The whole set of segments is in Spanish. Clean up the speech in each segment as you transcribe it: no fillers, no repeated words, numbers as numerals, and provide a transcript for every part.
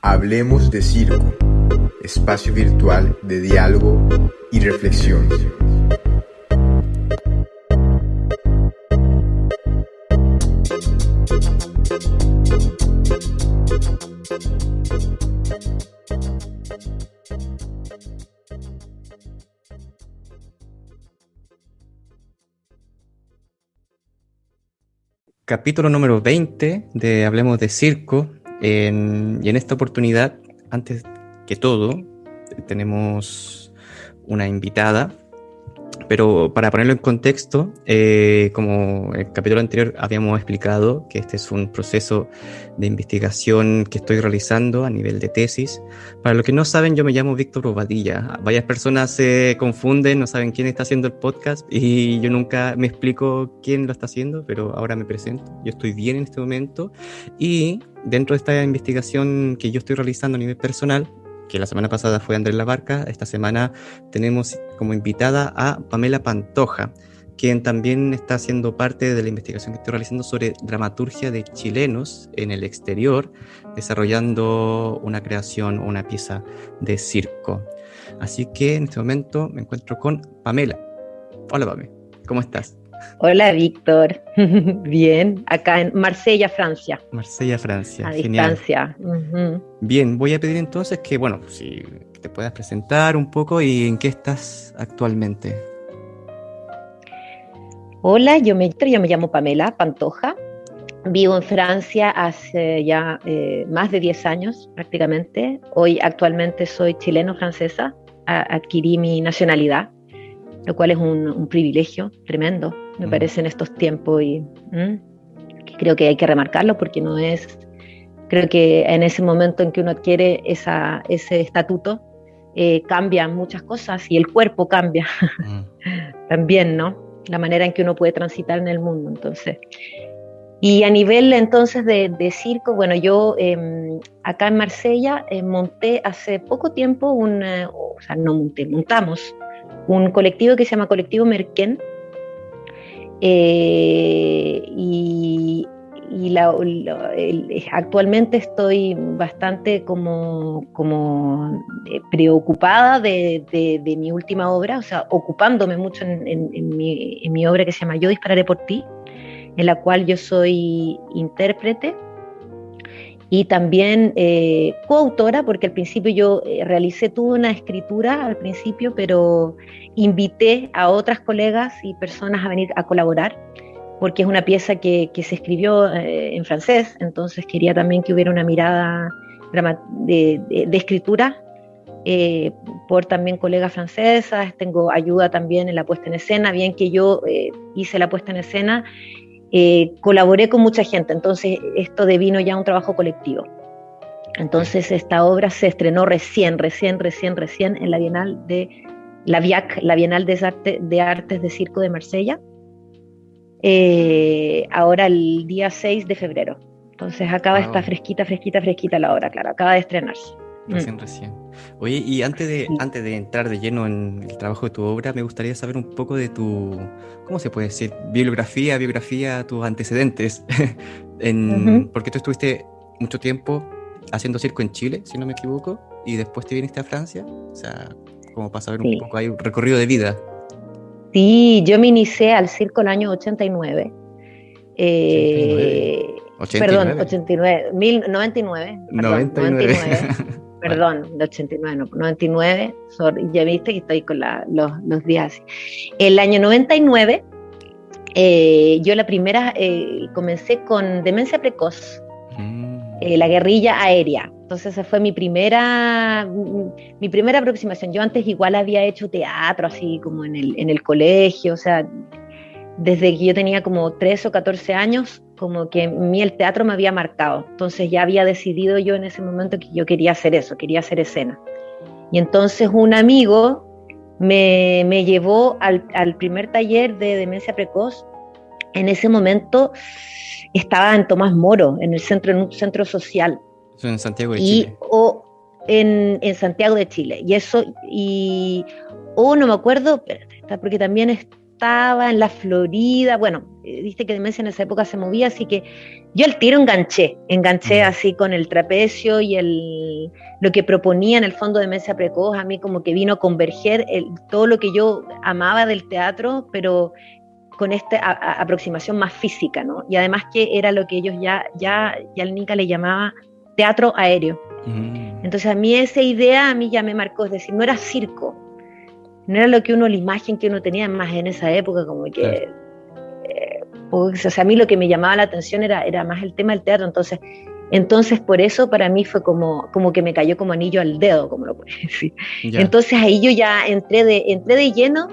Hablemos de Circo, espacio virtual de diálogo y reflexión. Capítulo número 20 de Hablemos de Circo. Y en esta oportunidad, antes que todo, tenemos una invitada, pero para ponerlo en contexto, como en el capítulo anterior habíamos explicado que este es un proceso de investigación que estoy realizando a nivel de tesis. Para los que no saben, yo me llamo Víctor Bobadilla. Varias personas se confunden, no saben quién está haciendo el podcast y yo nunca me explico quién lo está haciendo, pero ahora me presento. Yo estoy bien en este momento y dentro de esta investigación que yo estoy realizando a nivel personal, que la semana pasada fue Andrés Labarca, esta semana tenemos como invitada a Pamela Pantoja, quien también está haciendo parte de la investigación que estoy realizando sobre dramaturgia de chilenos en el exterior, desarrollando una creación o una pieza de circo. Así que en este momento me encuentro con Pamela. Hola, Pame, ¿cómo estás? Hola, Víctor. Bien, acá en Marsella, Francia. Marsella, Francia. A Genial. distancia. Uh-huh. Bien, voy a pedir entonces que, bueno, si te puedas presentar un poco y en qué estás actualmente. Hola, yo me llamo Pamela Pantoja. Vivo en Francia hace ya más de 10 años prácticamente. Hoy actualmente soy chileno-francesa. Adquirí mi nacionalidad, lo cual es un privilegio tremendo, me parece, en estos tiempos, y que creo que hay que remarcarlo porque no es, creo que en ese momento en que uno adquiere ese estatuto, cambian muchas cosas y el cuerpo cambia también, ¿no? La manera en que uno puede transitar en el mundo, entonces. Y a nivel entonces de circo, bueno, yo acá en Marsella monté hace poco tiempo montamos un colectivo que se llama Colectivo Merquén, actualmente estoy bastante como preocupada de mi última obra, o sea, ocupándome mucho en mi obra que se llama Yo dispararé por ti, en la cual yo soy intérprete y también coautora, porque al principio yo realicé toda una escritura al principio, pero invité a otras colegas y personas a venir a colaborar, porque es una pieza que se escribió en francés, entonces quería también que hubiera una mirada de escritura por también colegas francesas. Tengo ayuda también en la puesta en escena, bien que yo hice la puesta en escena, colaboré con mucha gente, entonces esto devino ya un trabajo colectivo. Entonces esta obra se estrenó recién en la Bienal de la VIAC, la Bienal de Artes de Circo de Marsella, ahora el día 6 de febrero. Entonces acaba, está fresquita la obra, claro, acaba de estrenarse. Recién. Oye, y antes de entrar de lleno en el trabajo de tu obra, me gustaría saber un poco de tu, ¿cómo se puede decir? Biografía, tus antecedentes. Porque tú estuviste mucho tiempo haciendo circo en Chile, si no me equivoco, y después te viniste a Francia. O sea, como para saber un poco, hay un recorrido de vida. Sí, yo me inicié al circo el año 89. 99. Perdón, de 89, no, 99, ya viste que estoy con los días así. El año 99, yo la primera comencé con demencia precoz, la guerrilla aérea. Entonces esa fue mi primera aproximación. Yo antes igual había hecho teatro, así como en el colegio, o sea, desde que yo tenía como 13 o 14 años, como que a mí el teatro me había marcado. Entonces ya había decidido yo en ese momento que yo quería hacer eso, quería hacer escena. Y entonces un amigo me llevó al primer taller de demencia precoz. En ese momento estaba en Tomás Moro, en un centro social. Eso en Santiago de Chile. En Santiago de Chile. No me acuerdo, porque también estaba en la Florida, bueno, viste que Demencia en esa época se movía, así que yo al tiro enganché así con el trapecio y lo que proponía en el fondo Demencia Precoz, a mí como que vino a converger todo lo que yo amaba del teatro, pero con esta aproximación más física, ¿no? Y además que era lo que ellos ya el Nica le llamaba teatro aéreo. Entonces a mí esa idea a mí ya me marcó, es decir, no era circo, no era lo que la imagen que uno tenía más en esa época, como que, o sea, a mí lo que me llamaba la atención era más el tema del teatro, entonces por eso para mí fue como que me cayó como anillo al dedo, como lo puedes decir. Ya. Entonces ahí yo ya entré de lleno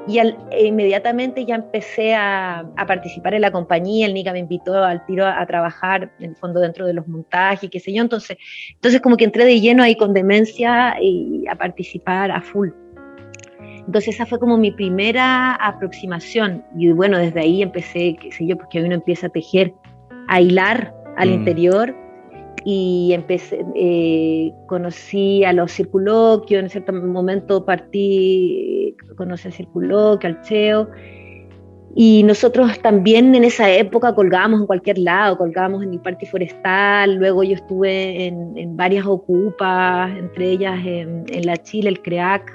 y inmediatamente ya empecé a participar en la compañía. El Nica me invitó al tiro a trabajar en el fondo dentro de los montajes, qué sé yo, entonces como que entré de lleno ahí con Demencia y a participar a full. Entonces esa fue como mi primera aproximación y bueno, desde ahí empecé, qué sé yo, porque uno empieza a tejer, a hilar al interior y empecé, conocí a los circuloquios, en cierto momento conocí al circuloquio, al cheo, y nosotros también en esa época colgábamos en cualquier lado, colgábamos en el Parque Forestal, luego yo estuve en varias ocupas, entre ellas en la Chile, el CREAC,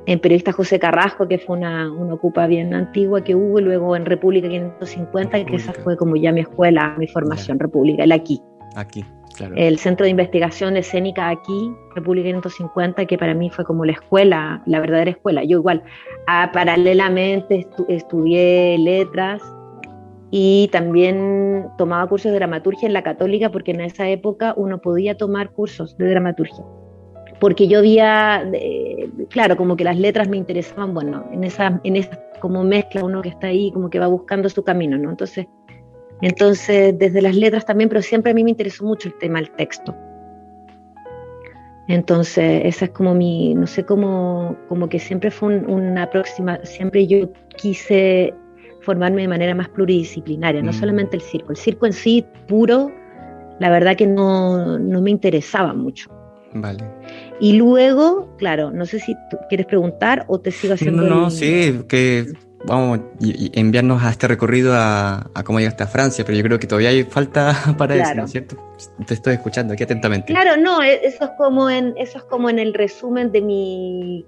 en Periodista José Carrasco, que fue una ocupa bien antigua que hubo, y luego en República 550, que esa fue como ya mi escuela, mi formación, República, el aquí. Aquí, claro. El Centro de Investigación Escénica aquí, República 550, que para mí fue como la escuela, la verdadera escuela. Yo igual, paralelamente estudié letras y también tomaba cursos de dramaturgia en la Católica, porque en esa época uno podía tomar cursos de dramaturgia. Porque yo claro, como que las letras me interesaban, bueno, en esa como mezcla uno que está ahí, como que va buscando su camino, ¿no? Entonces desde las letras también, pero siempre a mí me interesó mucho el tema del texto. Entonces esa es como no sé, como que siempre fue una próxima, siempre yo quise formarme de manera más pluridisciplinaria, no solamente el circo en sí, puro, la verdad que no me interesaba mucho. Vale. Y luego, claro, no sé si tú quieres preguntar o te sigo haciendo... No, sí, que vamos y enviarnos a este recorrido a cómo llegaste a Francia, pero yo creo que todavía hay falta para eso, ¿no es cierto? Te estoy escuchando aquí atentamente. Claro, no, eso es como en el resumen de mi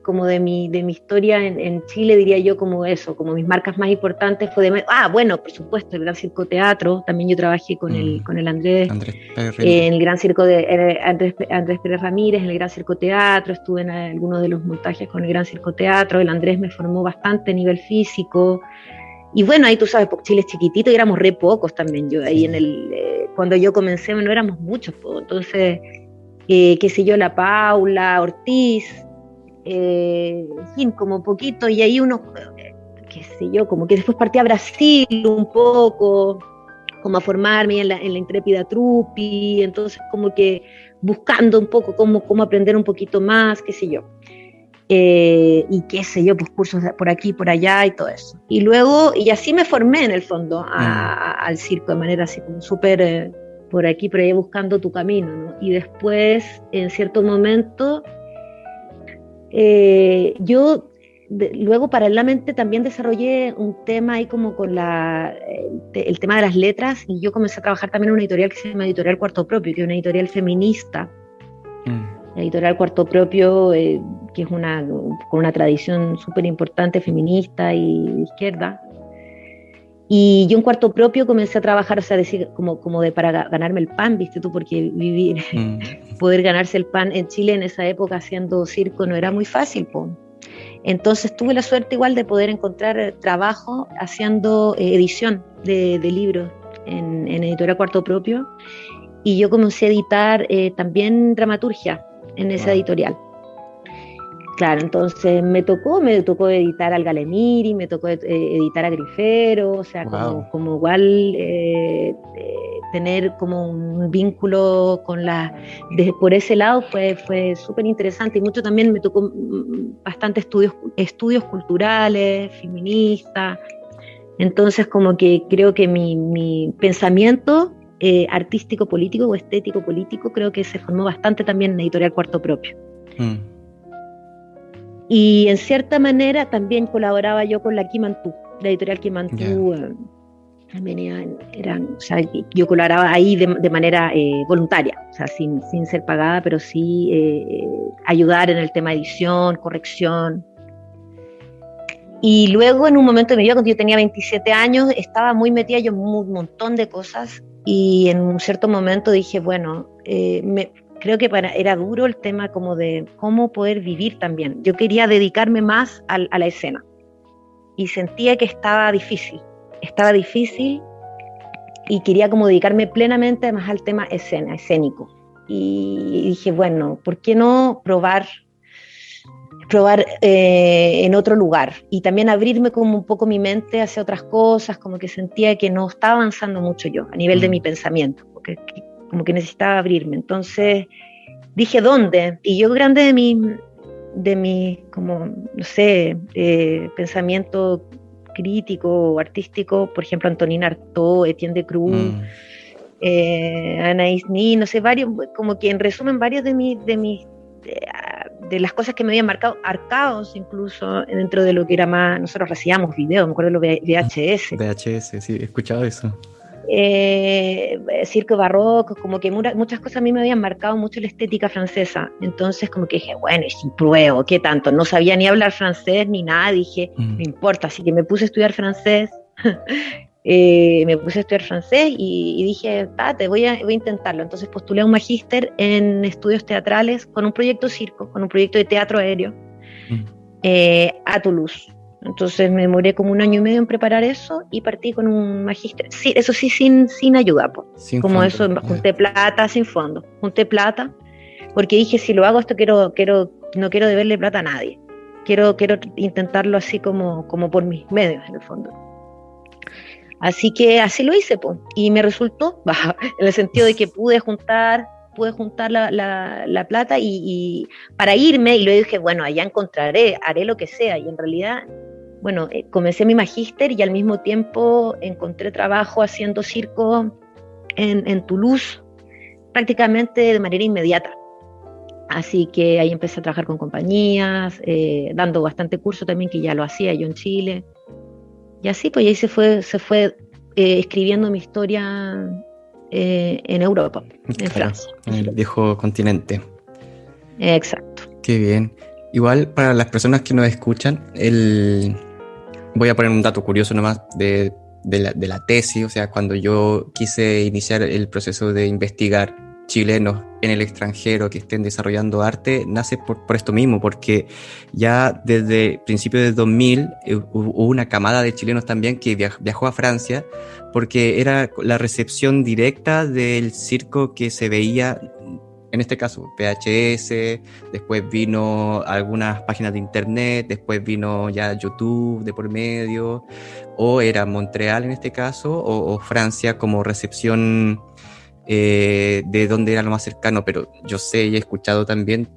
historia en Chile, diría yo, como eso, como mis marcas más importantes fue bueno, por supuesto, el Gran Circo Teatro, también yo trabajé con el Andrés en el Gran Circo de Andrés Pérez Ramírez, en el Gran Circo Teatro, estuve en algunos de los montajes con el Gran Circo Teatro, el Andrés me formó bastante a nivel físico, y bueno, ahí tú sabes, porque Chile es chiquitito y éramos re pocos también, yo ahí cuando yo comencé no éramos muchos, entonces, qué sé yo, la Paula, Ortiz, en fin, como poquito, y ahí uno, qué sé yo, como que después partí a Brasil un poco, como a formarme en la Intrépida Trupi, entonces como que buscando un poco cómo aprender un poquito más, qué sé yo. Y qué sé yo, pues cursos por aquí, por allá y todo eso. Y luego, y así me formé en el fondo al circo de manera así como súper por aquí, por allá buscando tu camino, ¿no? Y después, en cierto momento, yo luego paralelamente también desarrollé un tema ahí como con el tema de las letras, y yo comencé a trabajar también en una editorial que se llama Editorial Cuarto Propio, que es una editorial feminista. La Editorial Cuarto Propio, que es con una tradición súper importante feminista y de izquierda. Y yo en Cuarto Propio comencé a trabajar, o sea, decir, como para ganarme el pan, ¿viste tú? Porque poder ganarse el pan en Chile en esa época haciendo circo no era muy fácil, po. Entonces tuve la suerte igual de poder encontrar trabajo haciendo edición de libros en Editorial Cuarto Propio, y yo comencé a editar también dramaturgia en esa editorial. Claro, entonces me tocó editar al Galemiri, me tocó editar a Grifero, o sea, como igual tener como un vínculo con por ese lado fue súper interesante, y mucho también me tocó bastante estudios culturales, feministas. Entonces como que creo que mi pensamiento artístico político o estético político creo que se formó bastante también en Editorial Cuarto Propio. Y en cierta manera también colaboraba yo con la Kimantú, la editorial Kimantú. También o sea, yo colaboraba ahí de manera voluntaria, o sea, sin ser pagada, pero sí ayudar en el tema de edición, corrección. Y luego en un momento de mi vida, cuando yo tenía 27 años, estaba muy metida yo en un montón de cosas, y en un cierto momento dije, bueno, creo que era duro el tema como de cómo poder vivir también. Yo quería dedicarme más a la escena, y sentía que estaba difícil, y quería como dedicarme plenamente además al tema escénico. Y dije, bueno, ¿por qué no probar en otro lugar? Y también abrirme como un poco mi mente hacia otras cosas, como que sentía que no estaba avanzando mucho yo a nivel de mi pensamiento, porque como que necesitaba abrirme. Entonces dije, ¿dónde? Y yo, grande de mi como, no sé, pensamiento crítico o artístico, por ejemplo, Antonin Artaud, Etienne de Cruz, Anaïs Nin, no sé, varios, como que en resumen varios de las cosas que me habían marcado, arcados incluso dentro de lo que era más, nosotros recibíamos videos, me acuerdo de los VHS. VHS, sí, he escuchado eso. Circo barroco, como que muchas cosas a mí me habían marcado mucho la estética francesa. Entonces como que dije, bueno, y si pruebo, ¿qué tanto? No sabía ni hablar francés ni nada, dije, no importa, así que me puse a estudiar francés. Y dije, voy a intentarlo. Entonces postulé a un magíster en estudios teatrales con un proyecto circo, con un proyecto de teatro aéreo, a Toulouse. Entonces me demoré como 1 año y medio en preparar eso y partí con un magíster. Sí, eso sí, sin ayuda, pues. Como fondo. Eso, junté plata, sin fondo. Junté plata, porque dije, si lo hago esto, no quiero deberle plata a nadie. Quiero intentarlo así como por mis medios, en el fondo. Así que así lo hice, pues. Y me resultó, en el sentido de que pude juntar la plata y para irme, y luego dije, bueno, allá haré lo que sea. Y en realidad, bueno, comencé mi magíster y al mismo tiempo encontré trabajo haciendo circo en Toulouse, prácticamente de manera inmediata. Así que ahí empecé a trabajar con compañías, dando bastante curso también, que ya lo hacía yo en Chile. Y así, pues ahí se fue escribiendo mi historia en Europa, en Francia. En el viejo continente. Exacto. Qué bien. Igual, para las personas que nos escuchan, voy a poner un dato curioso nomás de la tesis. O sea, cuando yo quise iniciar el proceso de investigar chilenos en el extranjero que estén desarrollando arte, nace por esto mismo, porque ya desde principios de 2000 hubo una camada de chilenos también que viajó a Francia, porque era la recepción directa del circo que se veía, en este caso VHS, después vino algunas páginas de internet, después vino ya YouTube de por medio, o era Montreal en este caso, o Francia como recepción de dónde era lo más cercano. Pero yo sé y he escuchado también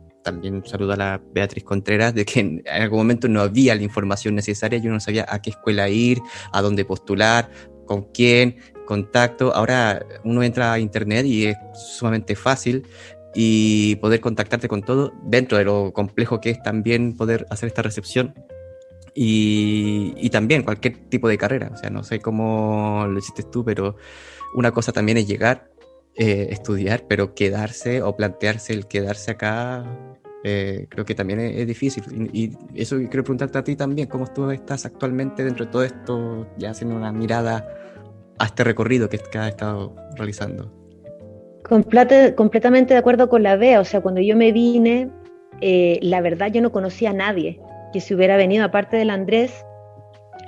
saludo a la Beatriz Contreras, de que en algún momento no había la información necesaria, yo no sabía a qué escuela ir, a dónde postular, con quién, contacto. Ahora uno entra a internet y es sumamente fácil y poder contactarte con todo, dentro de lo complejo que es también poder hacer esta recepción. Y también cualquier tipo de carrera, o sea, no sé cómo lo hiciste tú, pero una cosa también es llegar, estudiar, pero quedarse o plantearse el quedarse acá, creo que también es difícil. Y eso quiero preguntarte a ti también, ¿cómo tú estás actualmente dentro de todo esto, ya haciendo una mirada a este recorrido que has estado realizando? Completamente de acuerdo con la Bea. O sea, cuando yo me vine, la verdad yo no conocía a nadie que se hubiera venido, aparte del Andrés,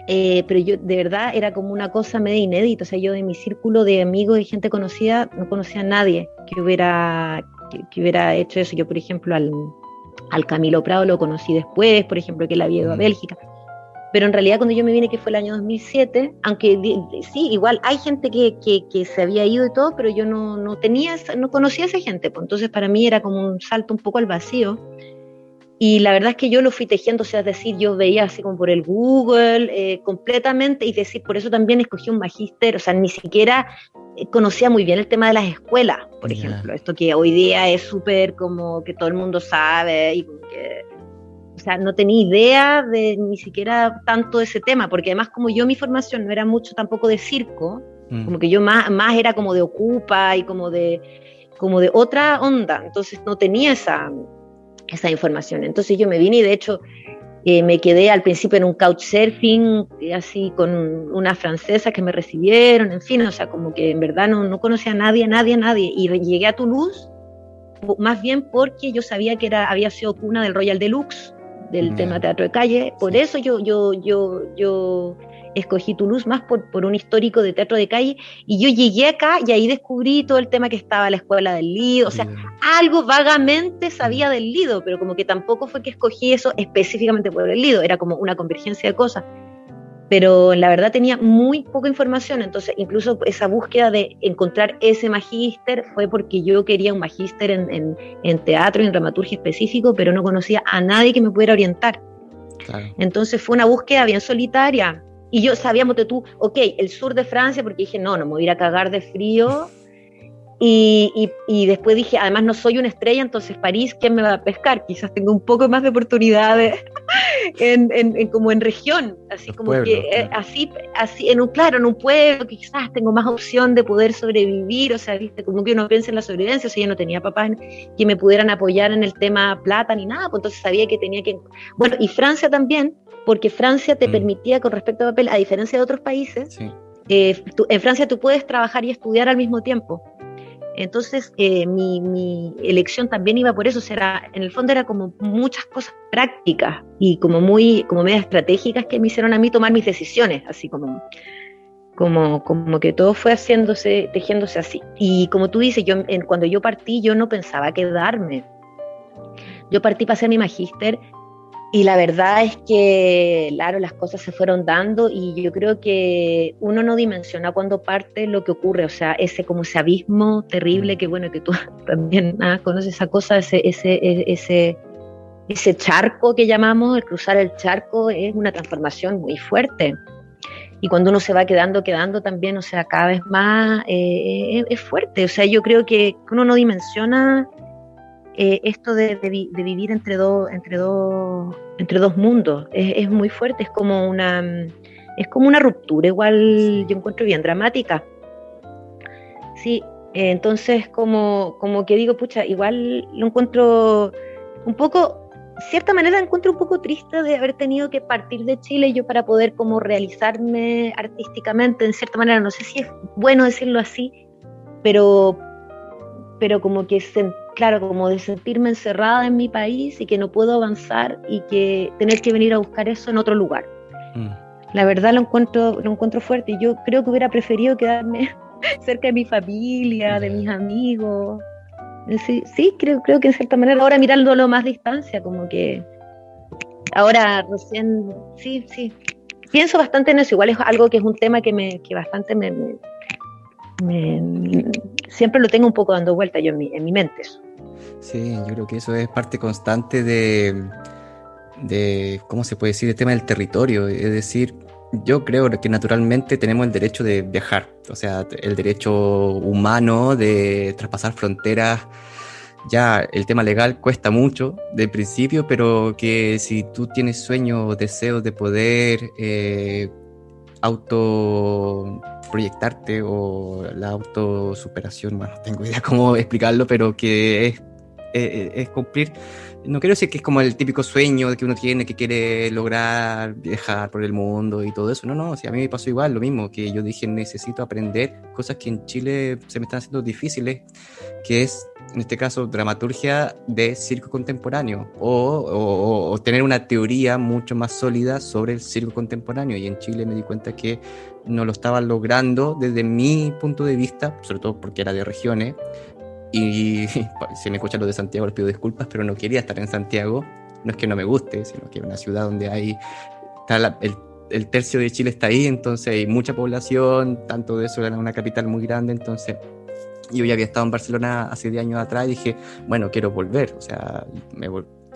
pero yo de verdad era como una cosa medio inédita. O sea, yo de mi círculo de amigos y gente conocida no conocía a nadie que hubiera hecho eso. Yo, por ejemplo, al Camilo Prado lo conocí después, por ejemplo, que él había ido a Bélgica. Pero en realidad cuando yo me vine, que fue el año 2007, aunque sí, igual hay gente que se había ido y todo, pero yo no conocía a esa gente, pues. Entonces para mí era como un salto un poco al vacío. Y la verdad es que yo lo fui tejiendo, o sea, es decir, yo veía así como por el Google completamente, y decir, por eso también escogí un magíster. O sea, ni siquiera conocía muy bien el tema de las escuelas, por ejemplo, esto que hoy día es súper como que todo el mundo sabe, y como que o sea, no tenía idea de ni siquiera tanto de ese tema, porque además como yo mi formación no era mucho tampoco de circo, como que yo más era como de ocupa y como de otra onda, entonces no tenía esa información. Entonces yo me vine y de hecho me quedé al principio en un couchsurfing, así con unas francesas que me recibieron, en fin, o sea, como que en verdad no conocía a nadie, y llegué a Toulouse más bien porque yo sabía que había sido cuna del Royal Deluxe, del tema teatro de calle, por eso yo escogí Toulouse más por un histórico de teatro de calle, y yo llegué acá y ahí descubrí todo el tema que estaba la escuela del Lido, o sea, algo vagamente sabía del Lido, pero como que tampoco fue que escogí eso específicamente por el Lido, era como una convergencia de cosas, pero la verdad tenía muy poca información, entonces incluso esa búsqueda de encontrar ese magíster fue porque yo quería un magíster en teatro y en dramaturgia específico, pero no conocía a nadie que me pudiera orientar. Claro. Entonces fue una búsqueda bien solitaria, y yo sabíamos de ok, el sur de Francia, porque dije, no me voy a ir a cagar de frío, y después dije, además no soy una estrella, entonces París, ¿quién me va a pescar? Quizás tengo un poco más de oportunidades como en región, así los como pueblos, que claro. así en un pueblo, que quizás tengo más opción de poder sobrevivir, o sea, viste, como que uno piensa en la sobrevivencia, o sea, yo no tenía papás que me pudieran apoyar en el tema plata ni nada, pues entonces sabía que tenía que, bueno, y Francia también, porque Francia te permitía con respecto a papel, a diferencia de otros países, sí. En Francia tú puedes trabajar y estudiar al mismo tiempo. Entonces mi elección también iba por eso, o sea, en el fondo era como muchas cosas prácticas y como medias estratégicas que me hicieron a mí tomar mis decisiones, así como que todo fue tejiéndose así. Y como tú dices, cuando yo partí, yo no pensaba quedarme. Yo partí para hacer mi magíster, y la verdad es que, claro, las cosas se fueron dando, y yo creo que uno no dimensiona cuando parte lo que ocurre, o sea, ese abismo terrible que, bueno, que tú también conoces esa cosa, ese charco que llamamos, el cruzar el charco es una transformación muy fuerte. Y cuando uno se va quedando también, o sea, cada vez más es fuerte, o sea, yo creo que uno no dimensiona esto de vivir entre dos mundos, es muy fuerte, es como una ruptura, igual yo encuentro bien dramática. Sí, entonces como que digo, pucha, igual lo encuentro un poco, de cierta manera encuentro un poco triste de haber tenido que partir de Chile yo para poder como realizarme artísticamente, en cierta manera, no sé si es bueno decirlo así, pero como que claro, como de sentirme encerrada en mi país y que no puedo avanzar y que tener que venir a buscar eso en otro lugar. La verdad lo encuentro fuerte, y yo creo que hubiera preferido quedarme cerca de mi familia, de mis amigos. Sí, creo que en cierta manera ahora mirándolo a más distancia, como que ahora recién, sí, pienso bastante en eso, igual es algo que es un tema que bastante siempre lo tengo un poco dando vuelta yo en mi mente eso. Sí, yo creo que eso es parte constante de ¿cómo se puede decir? El tema del territorio, es decir, yo creo que naturalmente tenemos el derecho de viajar, o sea, el derecho humano de traspasar fronteras. Ya el tema legal cuesta mucho de principio, pero que si tú tienes sueños, deseos de poder autoproyectarte, o la autosuperación, bueno, no tengo idea cómo explicarlo, pero que es cumplir, no quiero decir que es como el típico sueño que uno tiene, que quiere lograr viajar por el mundo y todo eso, no, o sea, a mí me pasó igual, lo mismo, que yo dije, necesito aprender cosas que en Chile se me están haciendo difíciles, que es, en este caso, dramaturgia de circo contemporáneo, o tener una teoría mucho más sólida sobre el circo contemporáneo, y en Chile me di cuenta que no lo estaba logrando desde mi punto de vista, sobre todo porque era de regiones, y si me escuchan los de Santiago les pido disculpas, pero no quería estar en Santiago, no es que no me guste, sino que es una ciudad donde está el tercio de Chile está ahí, entonces hay mucha población, tanto de eso era una capital muy grande, entonces yo ya había estado en Barcelona hace 10 años atrás y dije, bueno, quiero volver, o sea,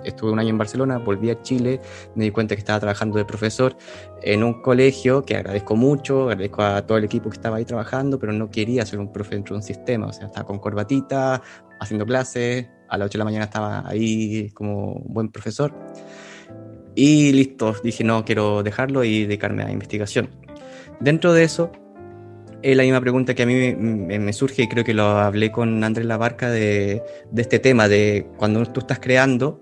estuve un año en Barcelona, volví a Chile, me di cuenta que estaba trabajando de profesor en un colegio, que agradezco mucho, agradezco a todo el equipo que estaba ahí trabajando, pero no quería ser un profe dentro de un sistema, o sea, estaba con corbatita, haciendo clases, a las 8 de la mañana estaba ahí como buen profesor, Y listo, dije no, quiero dejarlo y dedicarme a investigación. Dentro de eso, es la misma pregunta que a mí me surge, y creo que lo hablé con Andrés Labarca de este tema, de cuando tú estás creando,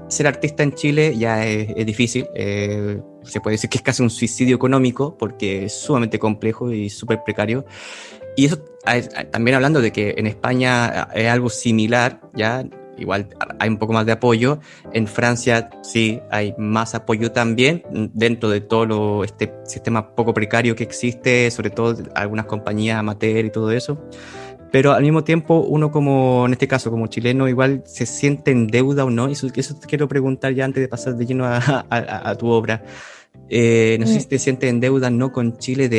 ser artista en Chile ya es difícil, se puede decir que es casi un suicidio económico, porque es sumamente complejo y súper precario. Y eso, también hablando de que en España es algo similar, ya igual hay un poco más de apoyo. En Francia sí hay más apoyo también, dentro de todo este sistema poco precario que existe, sobre todo algunas compañías amateur y todo eso. Pero al mismo tiempo uno, como en este caso como chileno, igual se siente en deuda o no. Eso te quiero preguntar ya antes de pasar de lleno a tu obra. No sé si te sientes en deuda no con Chile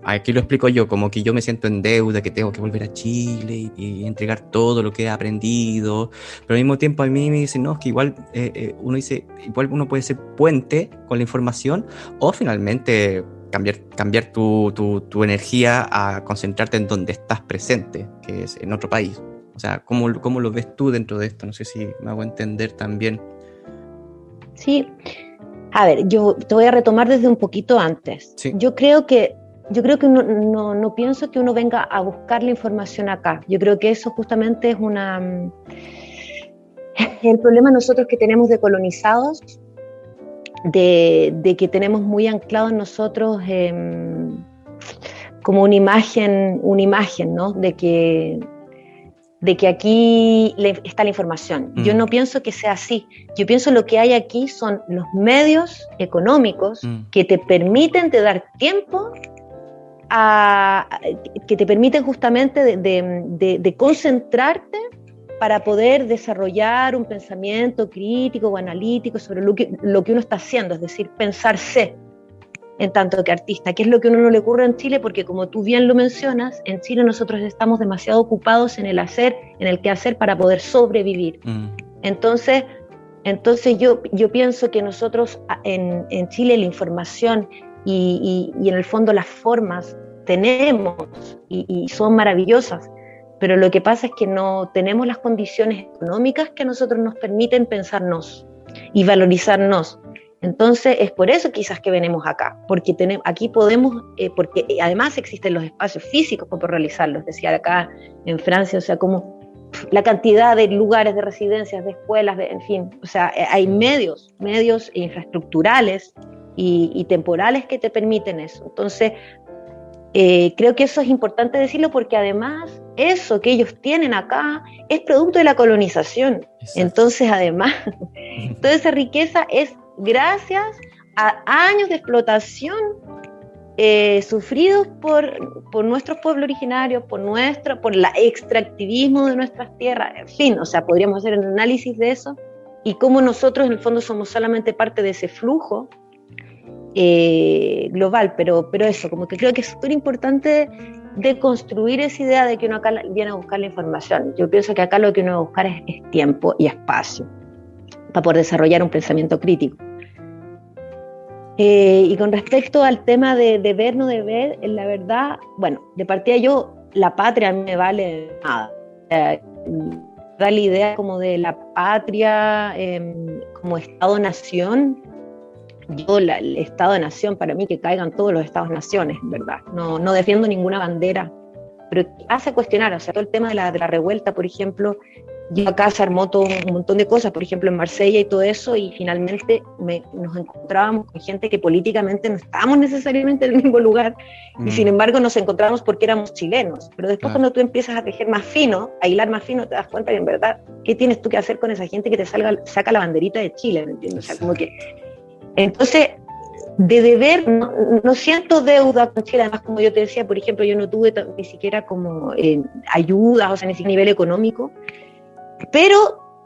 aquí lo explico yo, como que yo me siento en deuda, que tengo que volver a Chile y entregar todo lo que he aprendido, pero al mismo tiempo a mí me dicen, no, es que igual uno dice, igual uno puede ser puente con la información, o finalmente cambiar tu energía a concentrarte en donde estás presente, que es en otro país. O sea, ¿cómo lo ves tú dentro de esto? No sé si me hago entender también. Sí, a ver, yo te voy a retomar desde un poquito antes. Sí. Yo creo que no pienso que uno venga a buscar la información acá. Yo creo que eso justamente es el problema nosotros que tenemos de colonizados, de que tenemos muy anclado en nosotros como una imagen, ¿no? De que aquí está la información. Yo no pienso que sea así. Yo pienso lo que hay aquí son los medios económicos que te permiten de dar tiempo que te permiten justamente de concentrarte para poder desarrollar un pensamiento crítico o analítico sobre lo que uno está haciendo, es decir, pensarse en tanto que artista, que es lo que a uno no le ocurre en Chile, porque como tú bien lo mencionas, en Chile nosotros estamos demasiado ocupados en el quehacer para poder sobrevivir. Entonces yo pienso que nosotros en Chile la información y en el fondo las formas tenemos y son maravillosas, pero lo que pasa es que no tenemos las condiciones económicas que a nosotros nos permiten pensarnos y valorizarnos. Entonces es por eso quizás que venimos acá, porque aquí podemos, porque además existen los espacios físicos para realizarlos, decía acá en Francia, o sea, como la cantidad de lugares, de residencias, de escuelas, en fin, o sea, hay medios infraestructurales y temporales que te permiten eso. Entonces, creo que eso es importante decirlo, porque además eso que ellos tienen acá es producto de la colonización. Exacto. Entonces, además, toda esa riqueza es gracias a años de explotación sufridos por nuestros pueblos originarios, por el extractivismo de nuestras tierras, en fin, o sea, podríamos hacer un análisis de eso y cómo nosotros en el fondo somos solamente parte de ese flujo global, pero eso, como que creo que es súper importante de construir esa idea de que uno acá viene a buscar la información. Yo pienso que acá lo que uno va a buscar es tiempo y espacio para poder desarrollar un pensamiento crítico. Y con respecto al tema de ver, no de ver, la verdad, bueno, de partida la patria me vale nada. Da la idea como de la patria como Estado-nación. El Estado-nación, para mí que caigan todos los Estados-naciones, ¿verdad? No defiendo ninguna bandera, pero hace cuestionar, o sea, todo el tema de la revuelta, por ejemplo. Yo acá se armó todo un montón de cosas, por ejemplo en Marsella y todo eso, y finalmente nos encontrábamos con gente que políticamente no estábamos necesariamente en el mismo lugar, y sin embargo nos encontramos porque éramos chilenos. Pero después cuando tú empiezas a tejer más fino, a hilar más fino, te das cuenta que en verdad, ¿qué tienes tú que hacer con esa gente que te saca la banderita de Chile? ¿Me entiendes? O sea, como que... Entonces, de deber, no siento deuda con Chile. Además, como yo te decía, por ejemplo, yo no tuve ni siquiera como ayudas, o sea, ni siquiera a nivel económico, pero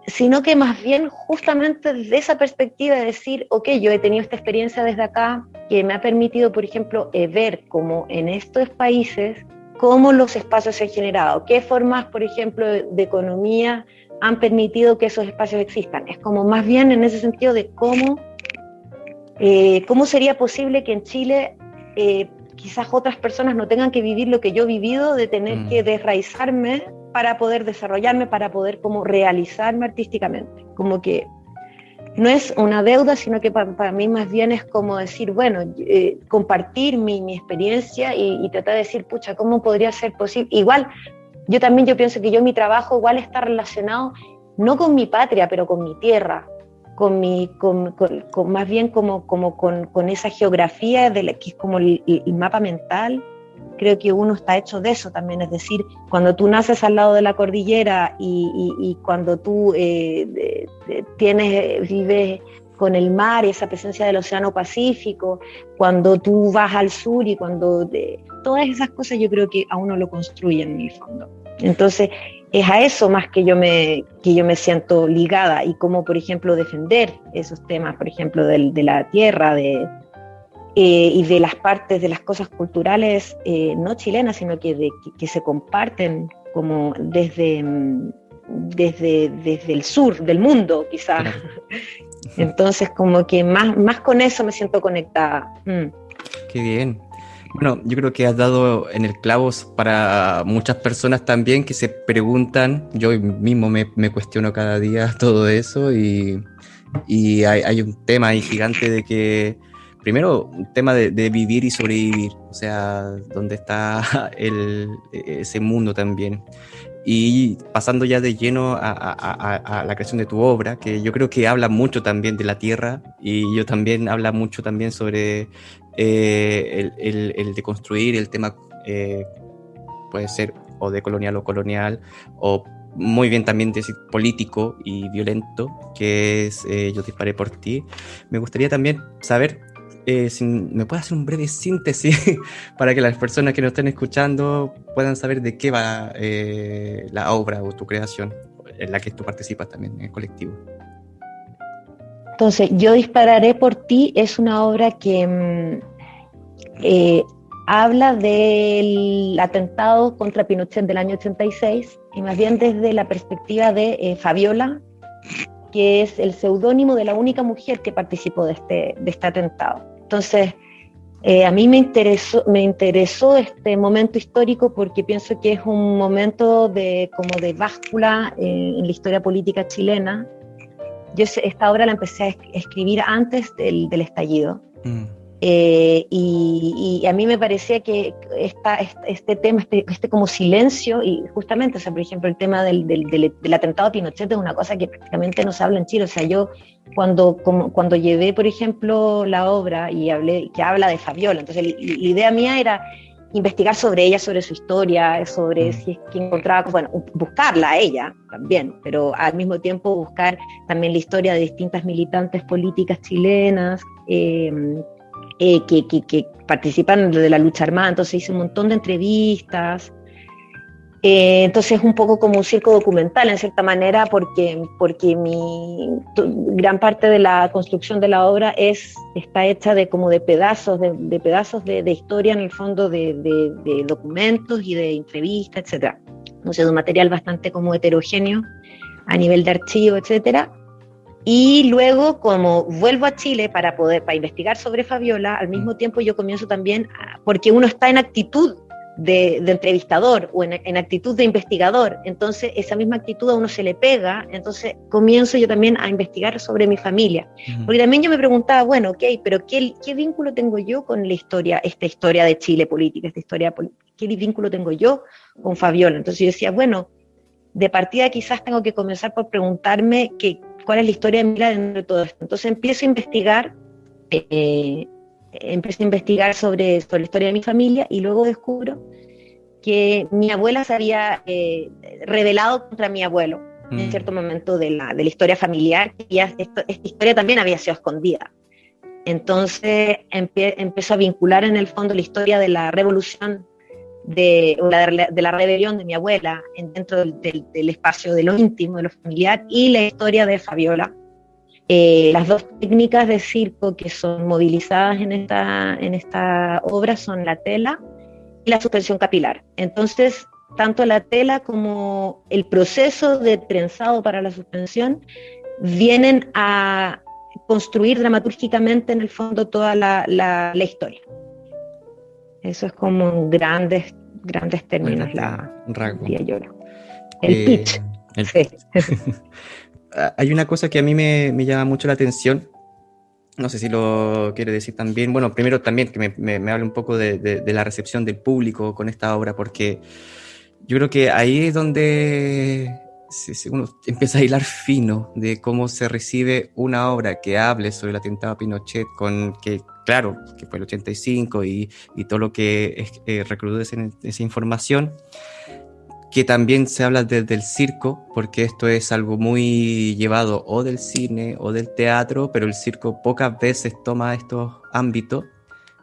sino que más bien justamente desde esa perspectiva de decir, ok, yo he tenido esta experiencia desde acá que me ha permitido, por ejemplo, ver cómo en estos países, cómo los espacios se han generado, qué formas, por ejemplo, de economía han permitido que esos espacios existan. Es como más bien en ese sentido de cómo sería posible que en Chile quizás otras personas no tengan que vivir lo que yo he vivido, de tener que desraizarme para poder desarrollarme, para poder como realizarme artísticamente. Como que no es una deuda, sino que para mí más bien es como decir, bueno, compartir mi experiencia y tratar de decir, pucha, ¿cómo podría ser posible? Igual, yo pienso que mi trabajo igual está relacionado, no con mi patria, pero con mi tierra, con más bien como con esa geografía que es como el mapa mental. Creo que uno está hecho de eso también, es decir, cuando tú naces al lado de la cordillera y cuando tú vives con el mar y esa presencia del océano Pacífico, cuando tú vas al sur y todas esas cosas yo creo que a uno lo construyen en el fondo. Entonces es a eso más que yo me siento ligada, y como por ejemplo defender esos temas, por ejemplo de la tierra, y de las partes de las cosas culturales no chilenas, sino que se comparten como desde el sur del mundo, quizás. Claro. Entonces, como que más con eso me siento conectada. Qué bien. Bueno, yo creo que has dado en el clavo para muchas personas también que se preguntan. Yo mismo me cuestiono cada día todo eso, y hay un tema ahí gigante de que primero, un tema de vivir y sobrevivir, o sea, dónde está ese mundo también. Y pasando ya de lleno a la creación de tu obra, que yo creo que habla mucho también de la tierra, y yo también habla mucho también sobre el de construir el tema, puede ser o de colonial o colonial, o muy bien también decir político y violento, que es Yo disparé por ti. Me gustaría también saber si me puedes hacer un breve síntesis para que las personas que nos estén escuchando puedan saber de qué va la obra o tu creación en la que tú participas también en el colectivo. Entonces, Yo dispararé por ti es una obra que habla del atentado contra Pinochet del año 86, y más bien desde la perspectiva de Fabiola, que es el seudónimo de la única mujer que participó de este atentado. Entonces, a mí me interesó este momento histórico porque pienso que es un momento de báscula en la historia política chilena. Yo esta obra la empecé a escribir antes del estallido. Y a mí me parecía que este tema, este como silencio, y justamente, o sea, por ejemplo, el tema del atentado a Pinochet es una cosa que prácticamente no se habla en Chile. O sea, yo cuando llevé, por ejemplo, la obra y que habla de Fabiola, entonces la idea mía era investigar sobre ella, sobre su historia, sobre si es que encontraba, bueno, buscarla a ella también, pero al mismo tiempo buscar también la historia de distintas militantes políticas chilenas, que participan de la lucha armada. Entonces hice un montón de entrevistas, entonces es un poco como un circo documental en cierta manera, porque gran parte de la construcción de la obra está hecha de pedazos de historia, en el fondo, de documentos y de entrevistas, etcétera. Entonces, de un material bastante como heterogéneo a nivel de archivo, etcétera. Y luego, como vuelvo a Chile para investigar sobre Fabiola, al mismo tiempo yo comienzo también, porque uno está en actitud de entrevistador o en actitud de investigador, entonces esa misma actitud a uno se le pega. Entonces comienzo yo también a investigar sobre mi familia, porque también yo me preguntaba, bueno, ok, pero ¿qué vínculo tengo yo con esta historia de Chile política, qué vínculo tengo yo con Fabiola? Entonces yo decía, bueno, de partida quizás tengo que comenzar por preguntarme cuál es la historia de mi vida dentro de todo esto. Entonces empiezo a investigar sobre la historia de mi familia, y luego descubro que mi abuela se había rebelado contra mi abuelo en cierto momento de la historia familiar, y esta historia también había sido escondida. Entonces empezó a vincular en el fondo la historia de la revolución, de la rebelión de mi abuela dentro del espacio de lo íntimo, de lo familiar, y la historia de Fabiola. Las dos técnicas de circo que son movilizadas en esta obra son la tela y la suspensión capilar. Entonces, tanto la tela como el proceso de trenzado para la suspensión vienen a construir dramatúrgicamente en el fondo toda la historia. Eso es como en grandes términos, diría yo. El pitch. Sí. hay una cosa que a mí me llama mucho la atención, no sé si lo quiere decir también, bueno, primero también que me hable un poco de la recepción del público con esta obra, porque yo creo que ahí es donde uno empieza a hilar fino de cómo se recibe una obra que hable sobre el atentado a Pinochet, con que, claro, que fue el 85 y todo lo que recrudece en esa información, que también se habla desde el circo, porque esto es algo muy llevado o del cine o del teatro, pero el circo pocas veces toma estos ámbitos,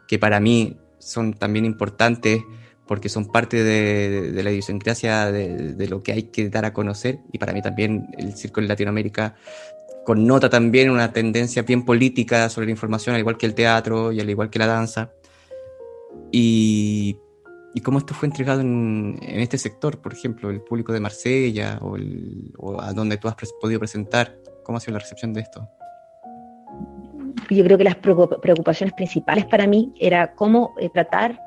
que para mí son también importantes porque son parte de la idiosincrasia de lo que hay que dar a conocer, y para mí también el circo en Latinoamérica connota también una tendencia bien política sobre la información, al igual que el teatro y al igual que la danza, y cómo esto fue entregado en este sector, por ejemplo, el público de Marsella o a donde tú has podido presentar, ¿cómo ha sido la recepción de esto? Yo creo que las preocupaciones principales para mí era cómo tratar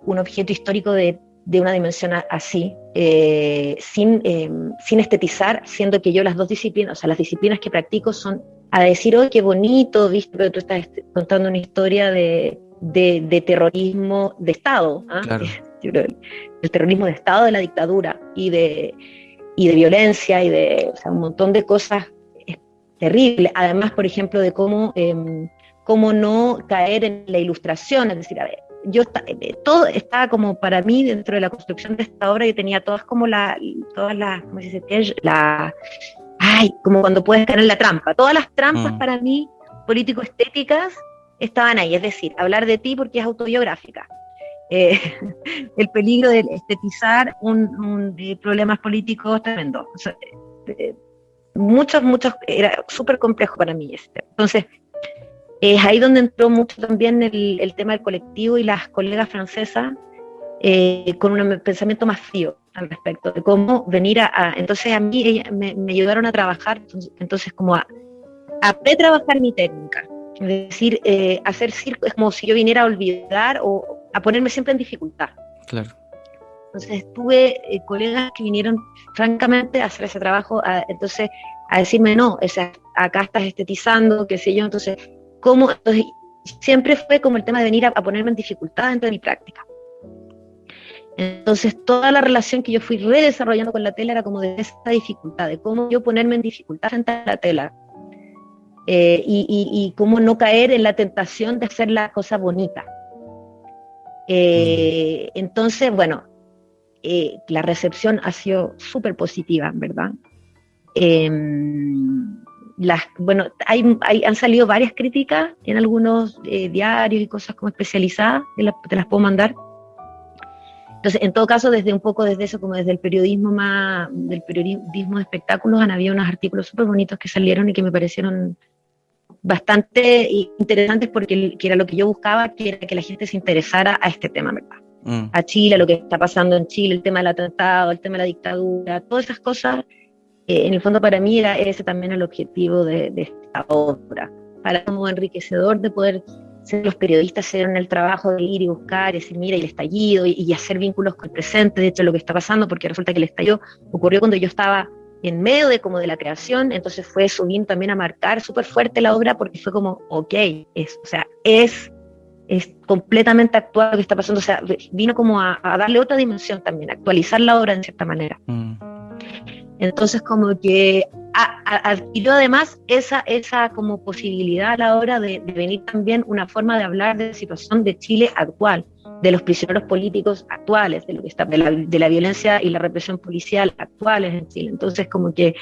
un objeto histórico de una dimensión así, sin estetizar, siendo que yo las dos disciplinas, o sea, las disciplinas que practico son a decir, oh, qué bonito, viste, pero tú estás contando una historia de terrorismo de Estado, ¿eh? Claro. El terrorismo de Estado, de la dictadura y de violencia y de, o sea, un montón de cosas terribles. Además, por ejemplo, de cómo no caer en la ilustración, es decir, a ver, todo estaba como para mí dentro de la construcción de esta obra. Yo tenía todas como ¿cómo se dice? Como cuando puedes caer en la trampa. Todas las trampas para mí político-estéticas estaban ahí, es decir, hablar de ti porque es autobiográfica. El peligro de estetizar problemas políticos tremendos. O sea, muchos, era súper complejo para mí. Entonces, es ahí donde entró mucho también el tema del colectivo y las colegas francesas con un pensamiento más frío al respecto, de cómo venir entonces a mí me ayudaron a trabajar, entonces como a pretrabajar mi técnica. Es decir, hacer circo es como si yo viniera a olvidar o a ponerme siempre en dificultad. Claro. Entonces tuve colegas que vinieron francamente a hacer ese trabajo, entonces a decirme, no, acá estás estetizando, qué sé yo, entonces siempre fue como el tema de venir a ponerme en dificultad dentro de mi práctica. Entonces toda la relación que yo fui redesarrollando con la tela era como de esa dificultad, de cómo yo ponerme en dificultad frente a la tela. Y cómo no caer en la tentación de hacer la cosa bonita. Entonces, bueno, la recepción ha sido súper positiva, ¿verdad? Han salido varias críticas en algunos diarios y cosas como especializadas, te las puedo mandar. Entonces, en todo caso, desde eso, como desde el periodismo del periodismo de espectáculos, han habido unos artículos súper bonitos que salieron y que me parecieron bastante interesantes porque era lo que yo buscaba, que era que la gente se interesara a este tema, ¿verdad? A Chile, a lo que está pasando en Chile, el tema del atentado, el tema de la dictadura, todas esas cosas, en el fondo para mí era ese también el objetivo de esta obra, para como enriquecedor de poder ser los periodistas, hacer el trabajo de ir y buscar, y decir, mira, el estallido, y hacer vínculos con el presente, de hecho, lo que está pasando, porque resulta que el estallido ocurrió cuando yo estaba en medio de la creación, entonces fue eso, vino también a marcar súper fuerte la obra, porque fue como, ok, es completamente actual lo que está pasando, o sea, vino como a darle otra dimensión también, actualizar la obra en cierta manera. Entonces como que adquirió además esa como posibilidad a la hora de venir también una forma de hablar de la situación de Chile actual, de los prisioneros políticos actuales, de lo que está, de la violencia y la represión policial actuales en Chile. Entonces como que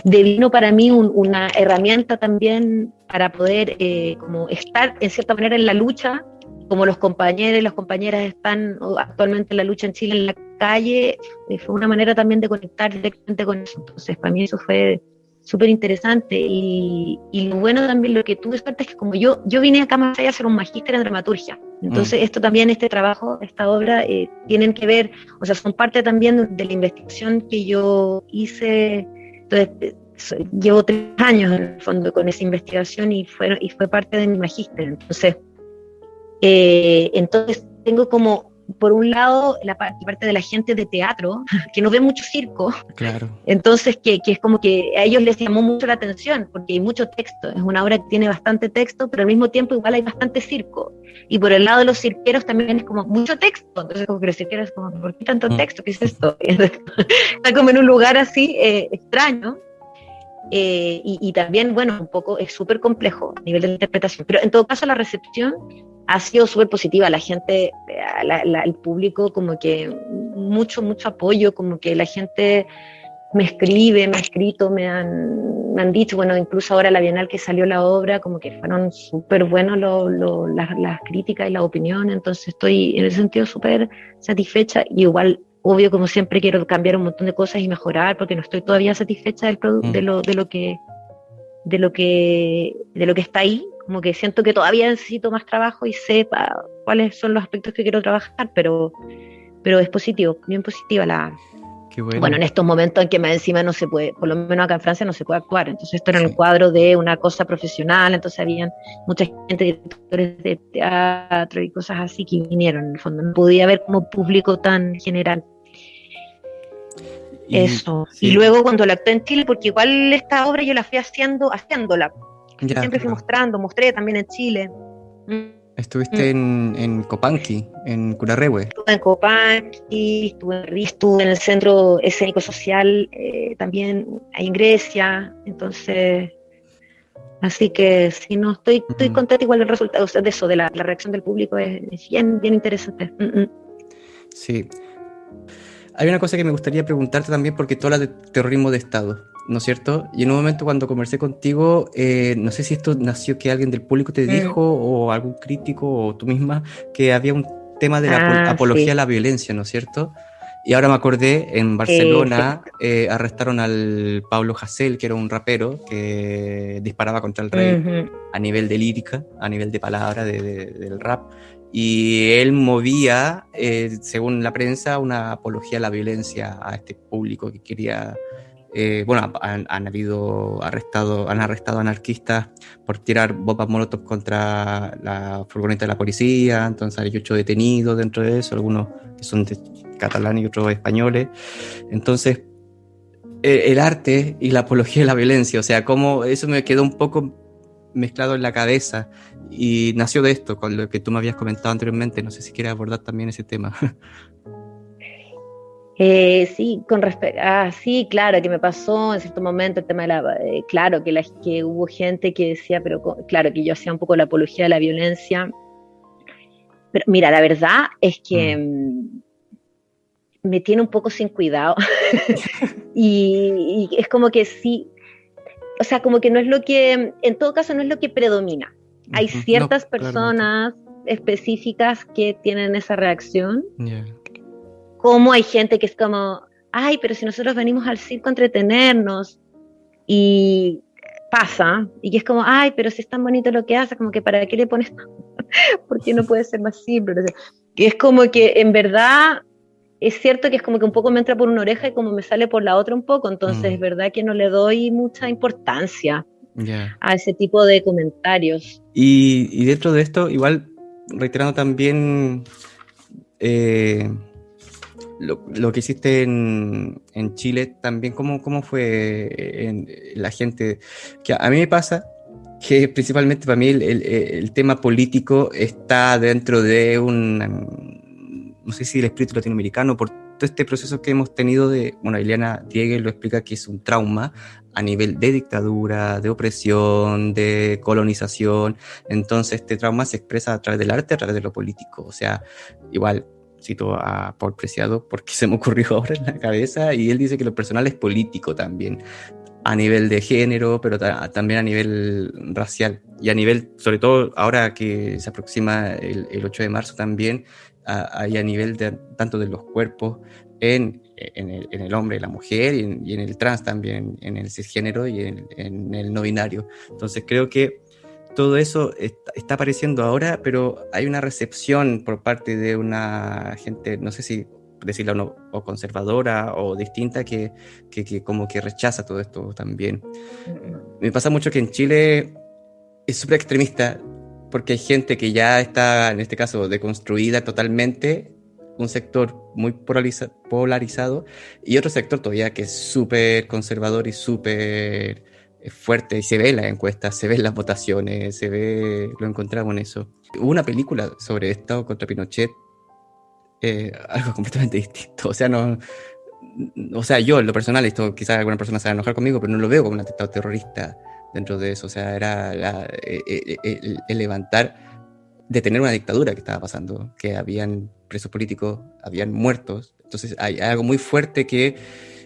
devino para mí una herramienta también para poder como estar en cierta manera en la lucha, como los compañeros y las compañeras están actualmente en la lucha en Chile en la calle, fue una manera también de conectar directamente con eso. Entonces para mí eso fue súper interesante, y lo bueno también, lo que tuve suerte es que como yo vine acá más allá a hacer un magíster en dramaturgia, entonces esto también, este trabajo, esta obra, tienen que ver, o sea, son parte también de la investigación que yo hice. Entonces llevo 3 años en el fondo con esa investigación y fue parte de mi magíster, entonces tengo como por un lado, la parte de la gente de teatro, que no ve mucho circo, Claro. entonces que es como que a ellos les llamó mucho la atención, porque hay mucho texto, es una obra que tiene bastante texto, pero al mismo tiempo igual hay bastante circo. Y por el lado de los cirqueros también es como mucho texto, entonces como que los cirqueros como, ¿por qué tanto texto? ¿Qué es esto? Está como en un lugar así extraño. Y también, bueno, un poco es súper complejo a nivel de interpretación, pero en todo caso la recepción ha sido súper positiva, la gente, el público como que mucho apoyo, como que la gente me escribe, me ha escrito, me han dicho, bueno, incluso ahora la Bienal que salió la obra, como que fueron súper buenos las críticas y las opiniones, entonces estoy en ese sentido súper satisfecha, y igual obvio, como siempre, quiero cambiar un montón de cosas y mejorar, porque no estoy todavía satisfecha del de lo que está ahí, como que siento que todavía necesito más trabajo y sepa cuáles son los aspectos que quiero trabajar, pero es positivo, bien positiva Qué bueno. Bueno, en estos momentos en que más encima no se puede, por lo menos acá en Francia no se puede actuar, entonces esto era en el cuadro de una cosa profesional, entonces habían mucha gente, directores de teatro y cosas así que vinieron, en el fondo no podía haber como público tan general. Eso. Sí. Y luego cuando la actué en Chile, porque igual esta obra yo la fui haciéndola. Ya, siempre fui mostré también en Chile. Estuviste en Copanqui, en Curarrehue. Estuve en Copanqui, estuve en el Centro Escénico Social, también ahí en Grecia, entonces, así que sí, no, estoy contenta igual del resultado, o sea, de eso, de la reacción del público, es bien interesante. Sí. Hay una cosa que me gustaría preguntarte también, porque tú hablas de terrorismo de Estado, ¿no es cierto? Y en un momento cuando conversé contigo, no sé si esto nació que alguien del público te dijo, o algún crítico, o tú misma, que había un tema de la apología a la violencia, ¿no es cierto? Y ahora me acordé, en Barcelona arrestaron al Pablo Hasél, que era un rapero que disparaba contra el rey a nivel de lírica, a nivel de palabra del rap. Y él movía, según la prensa, una apología a la violencia a este público que quería... bueno, han arrestado anarquistas por tirar bombas molotov contra la furgoneta de la policía, entonces hay 8 detenidos dentro de eso, algunos que son catalanes y otros españoles. Entonces, el arte y la apología de la violencia, o sea, como eso me quedó un poco mezclado en la cabeza y nació de esto, con lo que tú me habías comentado anteriormente. No sé si quieres abordar también ese tema. Sí, con respecto, sí, claro, que me pasó en cierto momento el tema de claro, que hubo gente que decía, pero claro, que yo hacía un poco la apología de la violencia, pero mira, la verdad es que me tiene un poco sin cuidado y es como que sí, o sea, como que no es lo que, en todo caso no es lo que predomina. Hay ciertas personas específicas que tienen esa reacción. Como hay gente que es como, ay, pero si nosotros venimos al circo a entretenernos, y pasa, y que es como, ay, pero si es tan bonito lo que hace, como que ¿para qué le pones? ¿Por qué no puede ser más simple? O sea, que es como que en verdad es cierto que es como que un poco me entra por una oreja y como me sale por la otra un poco, entonces es verdad que no le doy mucha importancia a ese tipo de comentarios. Y dentro de esto, igual, reiterando también lo que hiciste en Chile, también cómo fue la gente, que a mí me pasa que principalmente para mí el tema político está dentro de no sé si el espíritu latinoamericano, por todo este proceso que hemos tenido bueno, Ileana Diegues lo explica, que es un trauma a nivel de dictadura, de opresión, de colonización. Entonces este trauma se expresa a través del arte, a través de lo político. O sea, igual cito a Paul Preciado porque se me ocurrió ahora en la cabeza, y él dice que lo personal es político también, a nivel de género, pero también a nivel racial, y a nivel, sobre todo ahora que se aproxima el 8 de marzo también, hay a nivel tanto de los cuerpos en el hombre y la mujer, y en el trans también, en el cisgénero y en el no binario. Entonces creo que todo eso está apareciendo ahora, pero hay una recepción por parte de una gente, no sé si decirlo o conservadora o distinta, que como que rechaza todo esto también. Me pasa mucho que en Chile es súper extremista, porque hay gente que ya está, en este caso, deconstruida totalmente, un sector muy polarizado y otro sector todavía que es súper conservador y súper fuerte, y se ve en las encuestas, se ve en las votaciones, lo encontramos en eso. Hubo una película sobre Estado contra Pinochet, algo completamente distinto, o sea, no... O sea, yo en lo personal, esto quizás alguna persona se va a enojar conmigo, pero no lo veo como un atentado terrorista dentro de eso. O sea, era el levantar, detener una dictadura que estaba pasando, que habían presos políticos, habían muertos. Entonces hay algo muy fuerte que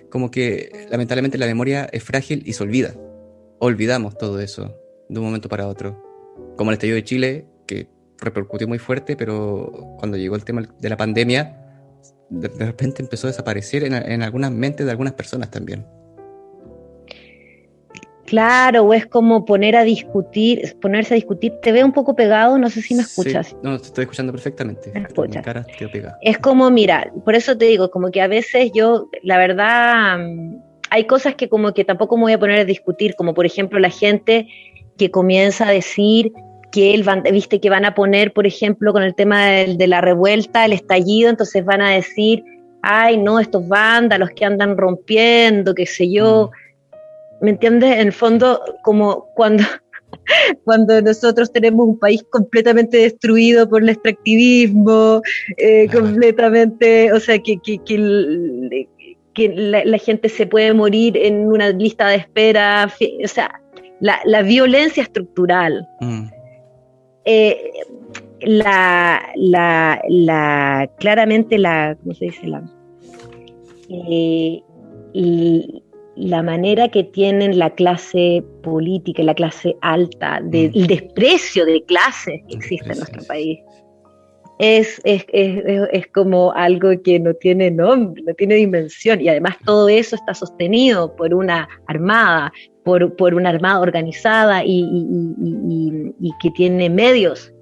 como que lamentablemente la memoria es frágil y se olvida. Olvidamos todo eso de un momento para otro. Como el estallido de Chile, que repercutió muy fuerte, pero cuando llegó el tema de la pandemia, de repente empezó a desaparecer en algunas mentes de algunas personas también. Claro, o es como ponerse a discutir. Te veo un poco pegado, no sé si me escuchas. Sí, no, te estoy escuchando perfectamente. ¿Me escuchas? Mi cara quedó pegada. Es como, mira, por eso te digo, como que a veces yo, la verdad, hay cosas que como que tampoco me voy a poner a discutir, como por ejemplo la gente que comienza a decir que viste que van a poner, por ejemplo, con el tema de la revuelta, el estallido, entonces van a decir, ay, no, estos vándalos que andan rompiendo, qué sé yo. ¿Me entiendes? En el fondo, como cuando nosotros tenemos un país completamente destruido por el extractivismo, completamente, o sea, que la gente se puede morir en una lista de espera, o sea, la violencia estructural. Claramente ¿cómo se dice? La manera que tienen la clase política, la clase alta, el desprecio de clases que existe en nuestro país, es como algo que no tiene nombre, no tiene dimensión, y además todo eso está sostenido por una armada, por una armada organizada y que tiene medios,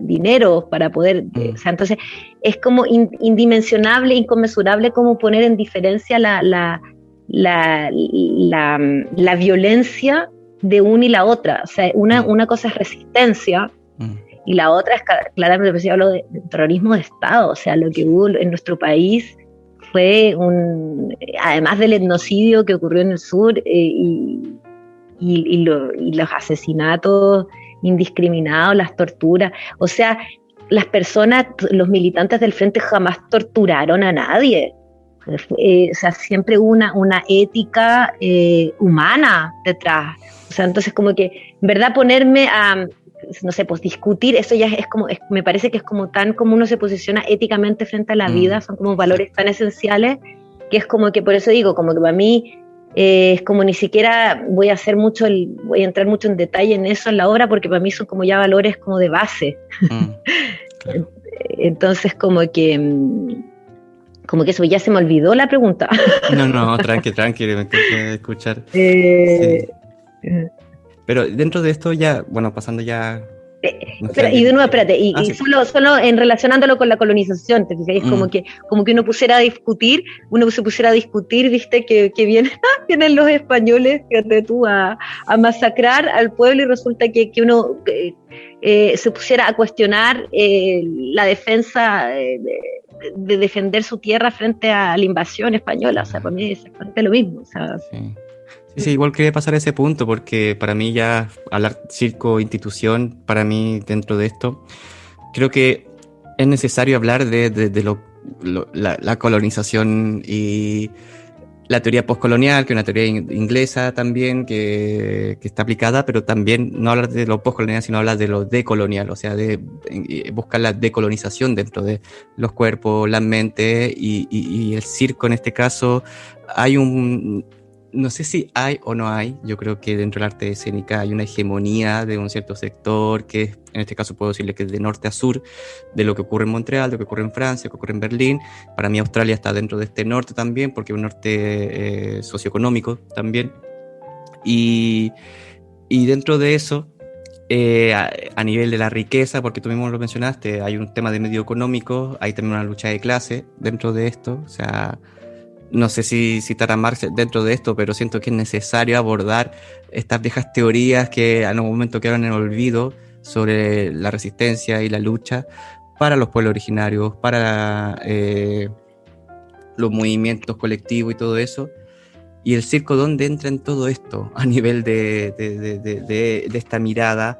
dinero para poder, o sea, entonces es como indimensionable, inconmensurable como poner en diferencia la violencia de una y la otra. O sea, una cosa es resistencia y la otra es claramente, pues yo hablo de terrorismo de Estado. O sea, lo que hubo en nuestro país fue además del etnocidio que ocurrió en el sur y los asesinatos indiscriminados, las torturas, o sea, las personas, los militantes del frente jamás torturaron a nadie, o sea, siempre hubo una ética humana detrás, o sea, entonces como que, en verdad, ponerme a, no sé, pues discutir, eso ya es como, me parece que es como tan como uno se posiciona éticamente frente a la vida, son como valores tan esenciales, que es como que, por eso digo, como que para mí, es como ni siquiera voy a entrar mucho en detalle en eso en la obra, porque para mí son como ya valores como de base. Claro. Entonces como que eso ya se me olvidó la pregunta. No, tranqui, me encanta escuchar. Sí. Pero dentro de esto ya, bueno, pasando ya... y de nuevo, espérate, y sí. solo en relacionándolo con la colonización, te fijas, como que uno se pusiera a discutir, viste, que vienen los españoles, fíjate tú, a masacrar al pueblo, y resulta que uno se pusiera a cuestionar la defensa de defender su tierra frente a la invasión española. O sea, para mí es exactamente lo mismo, o sea... Sí, igual quería pasar a ese punto, porque para mí ya hablar circo, institución, para mí dentro de esto, creo que es necesario hablar de la colonización y la teoría postcolonial, que es una teoría inglesa también, que está aplicada, pero también no hablar de lo postcolonial, sino hablar de lo decolonial, o sea, de buscar la decolonización dentro de los cuerpos, las mentes y el circo en este caso. Hay no sé si hay o no hay, yo creo que dentro del arte escénica hay una hegemonía de un cierto sector que en este caso puedo decirle que es de norte a sur, de lo que ocurre en Montreal, de lo que ocurre en Francia, de lo que ocurre en Berlín. Para mí Australia está dentro de este norte también, porque es un norte socioeconómico también. Y dentro de eso, a nivel de la riqueza, porque tú mismo lo mencionaste, hay un tema de medio económico, hay también una lucha de clase dentro de esto, o sea... No sé si citar a Marx dentro de esto, pero siento que es necesario abordar estas viejas teorías que en un momento quedaron en el olvido sobre la resistencia y la lucha, para los pueblos originarios, para los movimientos colectivos y todo eso. Y el circo, ¿dónde entra en todo esto? A nivel de esta mirada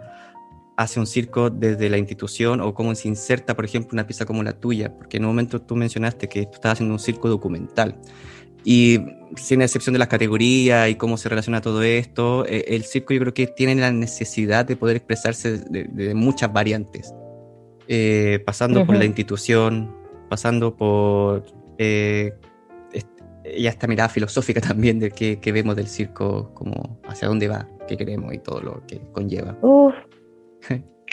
hacia un circo desde la institución, o cómo se inserta, por ejemplo, una pieza como la tuya, porque en un momento tú mencionaste que tú estabas haciendo un circo documental. Y sin excepción de las categorías y cómo se relaciona todo esto, el circo yo creo que tiene la necesidad de poder expresarse de muchas variantes, pasando por la institución, pasando por ya esta mirada filosófica también de que vemos del circo, como hacia dónde va, qué queremos y todo lo que conlleva.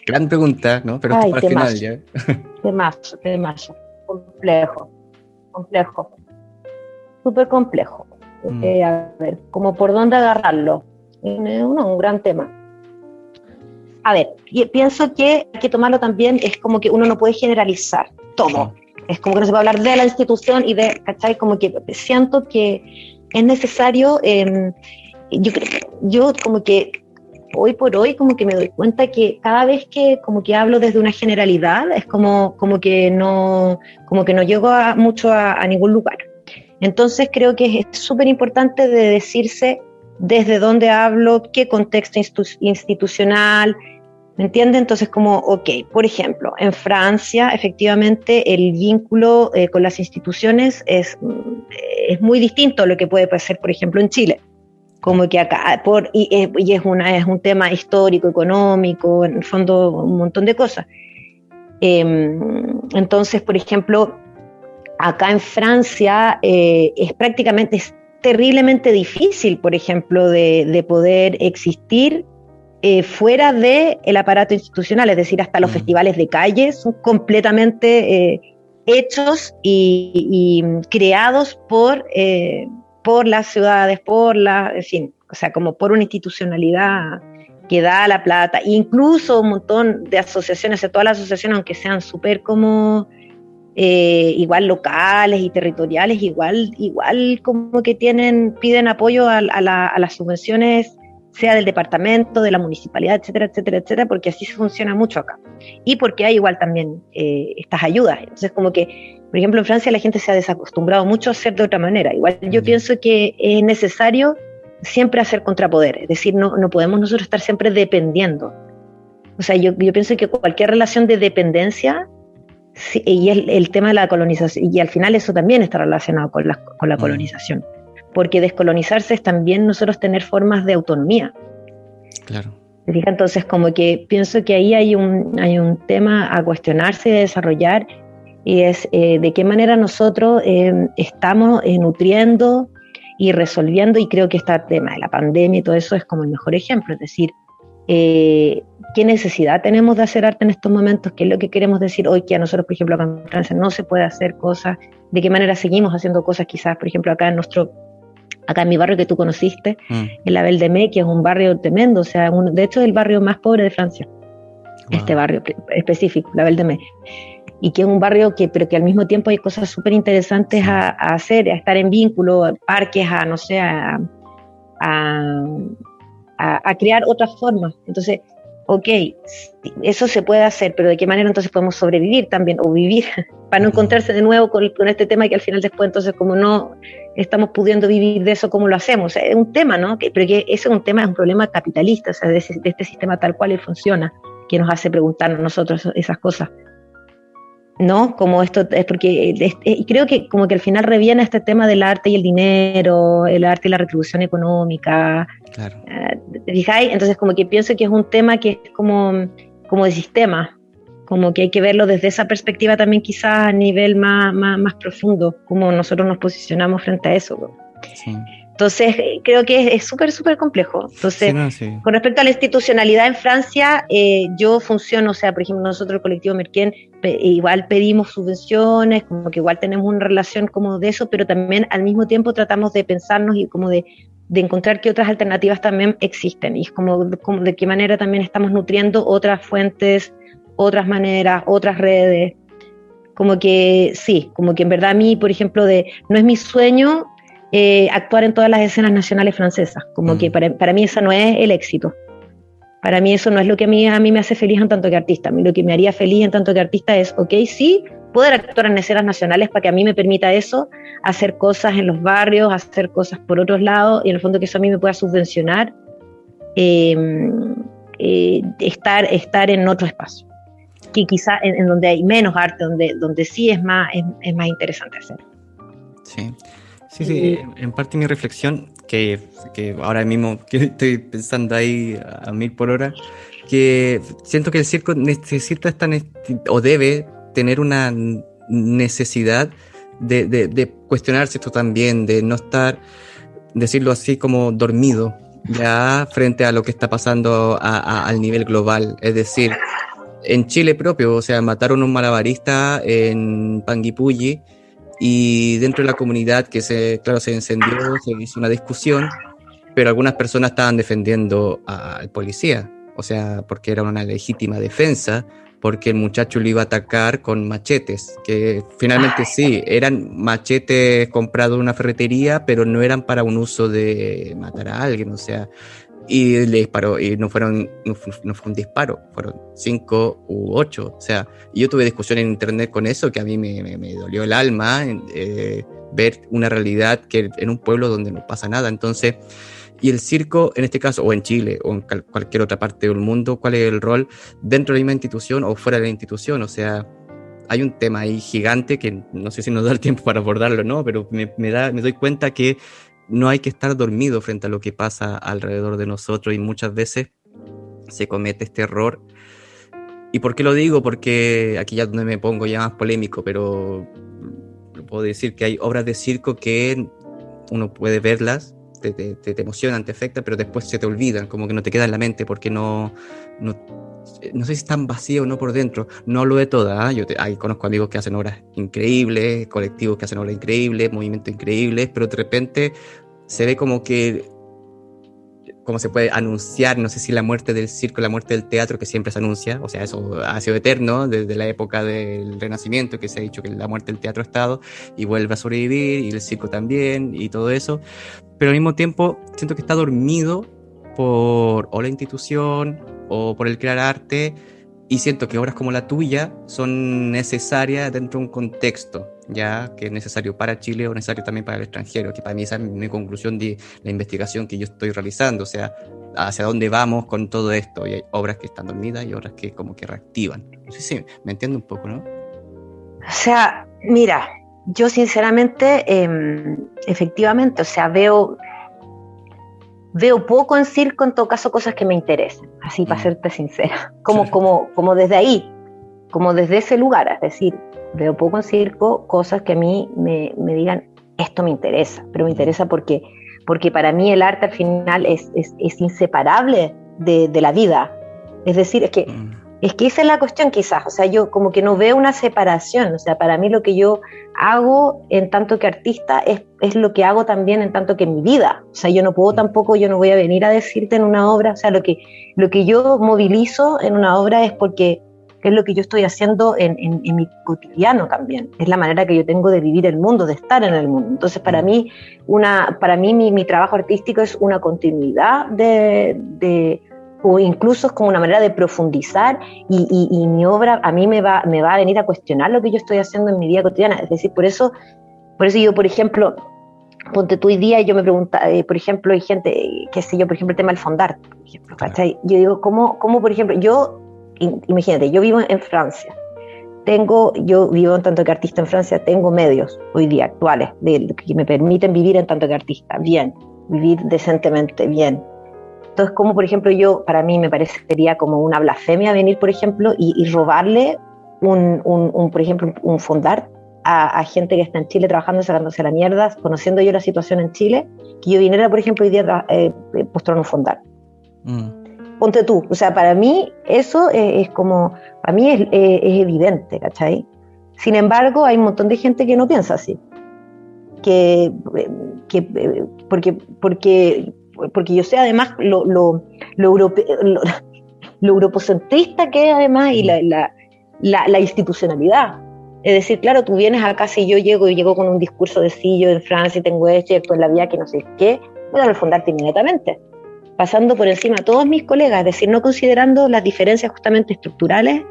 Gran pregunta, ¿no? Pero esto para el final ya. Temazo. Complejo. Súper complejo. A ver, como por dónde agarrarlo. Un gran tema. A ver, pienso que hay que tomarlo también, es como que uno no puede generalizar todo. Es como que no se puede hablar de la institución y de, ¿cachai? Como que siento que es necesario, yo como que hoy por hoy como que me doy cuenta que cada vez que como que hablo desde una generalidad es como que no llego mucho a ningún lugar. Entonces creo que es súper importante de decirse desde dónde hablo, qué contexto institucional, ¿me entiende? Entonces como, ok, por ejemplo, en Francia efectivamente el vínculo con las instituciones es muy distinto a lo que puede ser, por ejemplo, en Chile. Como que acá, y es un tema histórico, económico, en el fondo un montón de cosas. Entonces, por ejemplo, acá en Francia es terriblemente difícil, por ejemplo, de poder existir fuera del aparato institucional, es decir, hasta los festivales de calle son completamente hechos y creados por las ciudades, en fin, o sea, como por una institucionalidad que da la plata, incluso un montón de asociaciones, de todas las asociaciones, aunque sean súper como igual locales y territoriales, igual como que piden apoyo a las subvenciones, sea del departamento, de la municipalidad, etcétera, porque así se funciona mucho acá. Y porque hay igual también estas ayudas. Entonces, como que, por ejemplo, en Francia la gente se ha desacostumbrado mucho a hacer de otra manera. Igual yo pienso que es necesario siempre hacer contrapoder. Es decir, no podemos nosotros estar siempre dependiendo. O sea, yo pienso que cualquier relación de dependencia, sí, y el tema de la colonización, y al final eso también está relacionado con la colonización. Porque descolonizarse es también nosotros tener formas de autonomía. Claro. Entonces, como que pienso que ahí hay un tema a cuestionarse y a desarrollar, y es de qué manera nosotros estamos nutriendo y resolviendo, y creo que este tema de la pandemia y todo eso es como el mejor ejemplo, es decir, qué necesidad tenemos de hacer arte en estos momentos, qué es lo que queremos decir hoy, que a nosotros, por ejemplo, acá en Francia no se puede hacer cosas, de qué manera seguimos haciendo cosas, quizás, por ejemplo, acá en mi barrio que tú conociste, en la Belle de Mai, que es un barrio tremendo, o sea, de hecho es el barrio más pobre de Francia, este barrio específico, la Belle de Mai, y que es un barrio pero que al mismo tiempo hay cosas súper interesantes a hacer, a estar en vínculo, parques, a crear otras formas. Entonces, ok, eso se puede hacer, pero ¿de qué manera entonces podemos sobrevivir también, o vivir, para no encontrarse de nuevo con este tema que al final después entonces como no estamos pudiendo vivir de eso, ¿cómo lo hacemos? O sea, es un tema, ¿no? Pero que ese es un problema capitalista, o sea, de este sistema tal cual y funciona, que nos hace preguntarnos nosotros esas cosas, ¿no? Como esto es porque creo que como que al final reviene este tema del arte y el dinero, el arte y la retribución económica. Claro. ¿Te fijáis? Entonces como que pienso que es un tema que es como de sistema, como que hay que verlo desde esa perspectiva también, quizás a nivel más profundo, como nosotros nos posicionamos frente a eso. Sí. Entonces creo que es súper complejo. Entonces, sí. Con respecto a la institucionalidad en Francia, yo funciono, o sea, por ejemplo, nosotros el colectivo Merquén igual pedimos subvenciones, como que igual tenemos una relación como de eso, pero también al mismo tiempo tratamos de pensarnos y como de encontrar qué otras alternativas también existen, y es como de qué manera también estamos nutriendo otras fuentes, otras maneras, otras redes. Como que sí, como que en verdad a mí, por ejemplo, no es mi sueño actuar en todas las escenas nacionales francesas, como que para mí esa no es el éxito. Para mí eso no es lo que a mí me hace feliz en tanto que artista. A mí lo que me haría feliz en tanto que artista es, ok, sí, poder actuar en escenas nacionales para que a mí me permita eso, hacer cosas en los barrios, hacer cosas por otros lados, y en el fondo que eso a mí me pueda subvencionar estar en otro espacio, que quizá en donde hay menos arte, donde sí es más interesante hacer. Sí. Sí, en parte mi reflexión, que ahora mismo que estoy pensando ahí a 1000 por hora, que siento que el circo necesita o debe tener una necesidad de cuestionarse esto también, de no estar, decirlo así, como dormido ya frente a lo que está pasando al nivel global. Es decir, en Chile propio, o sea, mataron a un malabarista en Panguipulli, y dentro de la comunidad se encendió, se hizo una discusión, pero algunas personas estaban defendiendo al policía, o sea, porque era una legítima defensa, porque el muchacho lo iba a atacar con machetes, que finalmente sí, eran machetes comprados en una ferretería, pero no eran para un uso de matar a alguien, o sea, y le disparó, y no fue un disparo, fueron 5 u 8, o sea, y yo tuve discusión en internet con eso, que a mí me dolió el alma, ver una realidad que en un pueblo donde no pasa nada. Entonces, y el circo, en este caso, o en Chile, o en cualquier otra parte del mundo, ¿cuál es el rol dentro de la misma institución o fuera de la institución? O sea, hay un tema ahí gigante que no sé si nos da el tiempo para abordarlo, ¿no? Pero me doy cuenta que no hay que estar dormido frente a lo que pasa alrededor de nosotros, y muchas veces se comete este error. ¿Y por qué lo digo? Porque aquí ya donde me pongo ya más polémico, pero puedo decir que hay obras de circo que uno puede verlas, te emocionan, te afectan, pero después se te olvidan, como que no te queda en la mente, porque no sé si están vacíos o no por dentro. No hablo de todas, ¿eh? Ahí conozco amigos que hacen obras increíbles, colectivos que hacen obras increíbles, movimientos increíbles, pero de repente se ve como se puede anunciar, no sé si la muerte del circo, la muerte del teatro, que siempre se anuncia, o sea, eso ha sido eterno desde la época del Renacimiento, que se ha dicho que la muerte del teatro ha estado y vuelve a sobrevivir, y el circo también, y todo eso, pero al mismo tiempo siento que está dormido por o la institución o por el crear arte, y siento que obras como la tuya son necesarias dentro de un contexto, ya que es necesario para Chile o necesario también para el extranjero, que para mí esa es mi conclusión de la investigación que yo estoy realizando, o sea, hacia dónde vamos con todo esto. Y hay obras que están dormidas y obras que como que reactivan. No sé si me entiendo un poco, ¿no? O sea, mira, yo sinceramente, efectivamente, o sea, veo poco en circo, en todo caso cosas que me interesan, así para serte sincera, como desde ahí, como desde ese lugar, es decir, veo poco en circo cosas que a mí me digan, esto me interesa, pero me interesa porque para mí el arte al final es inseparable de la vida, es decir, es que esa es la cuestión quizás, o sea, yo como que no veo una separación, o sea, para mí lo que yo hago en tanto que artista es lo que hago también en tanto que mi vida, o sea, yo no puedo tampoco, yo no voy a venir a decirte en una obra, o sea, lo que yo movilizo en una obra es porque es lo que yo estoy haciendo en mi cotidiano también, es la manera que yo tengo de vivir el mundo, de estar en el mundo. Entonces para mí mi trabajo artístico es una continuidad o incluso es como una manera de profundizar, y mi obra a mí me va a venir a cuestionar lo que yo estoy haciendo en mi vida cotidiana. Es decir, por eso yo, por ejemplo, ponte tú hoy día, y yo me preguntaba, por ejemplo, hay gente, qué sé yo, por ejemplo, el tema del fondar, por ejemplo, ¿cachai? Yo digo, ¿cómo, por ejemplo, imagínate, yo vivo en Francia, yo vivo en tanto que artista en Francia, tengo medios hoy día actuales que me permiten vivir en tanto que artista, bien, vivir decentemente, bien. Entonces, como por ejemplo para mí me parecería como una blasfemia venir, por ejemplo, y robarle por ejemplo, un fondar a gente que está en Chile trabajando, sacándose la mierda, conociendo yo la situación en Chile, que yo viniera, por ejemplo, hoy día postrar un fondar. Ponte tú, o sea, para mí eso es como, para mí es evidente, ¿cachai? Sin embargo, hay un montón de gente que no piensa así, porque yo sé además lo europocentrista que es además, y la institucionalidad. Es decir, claro, tú vienes acá, si yo llego con un discurso de sí, yo en Francia tengo esto y esto en la vida que no sé qué, voy a refundarte inmediatamente. pasando por encima a todos mis colegas, es decir, no considerando las diferencias justamente estructurales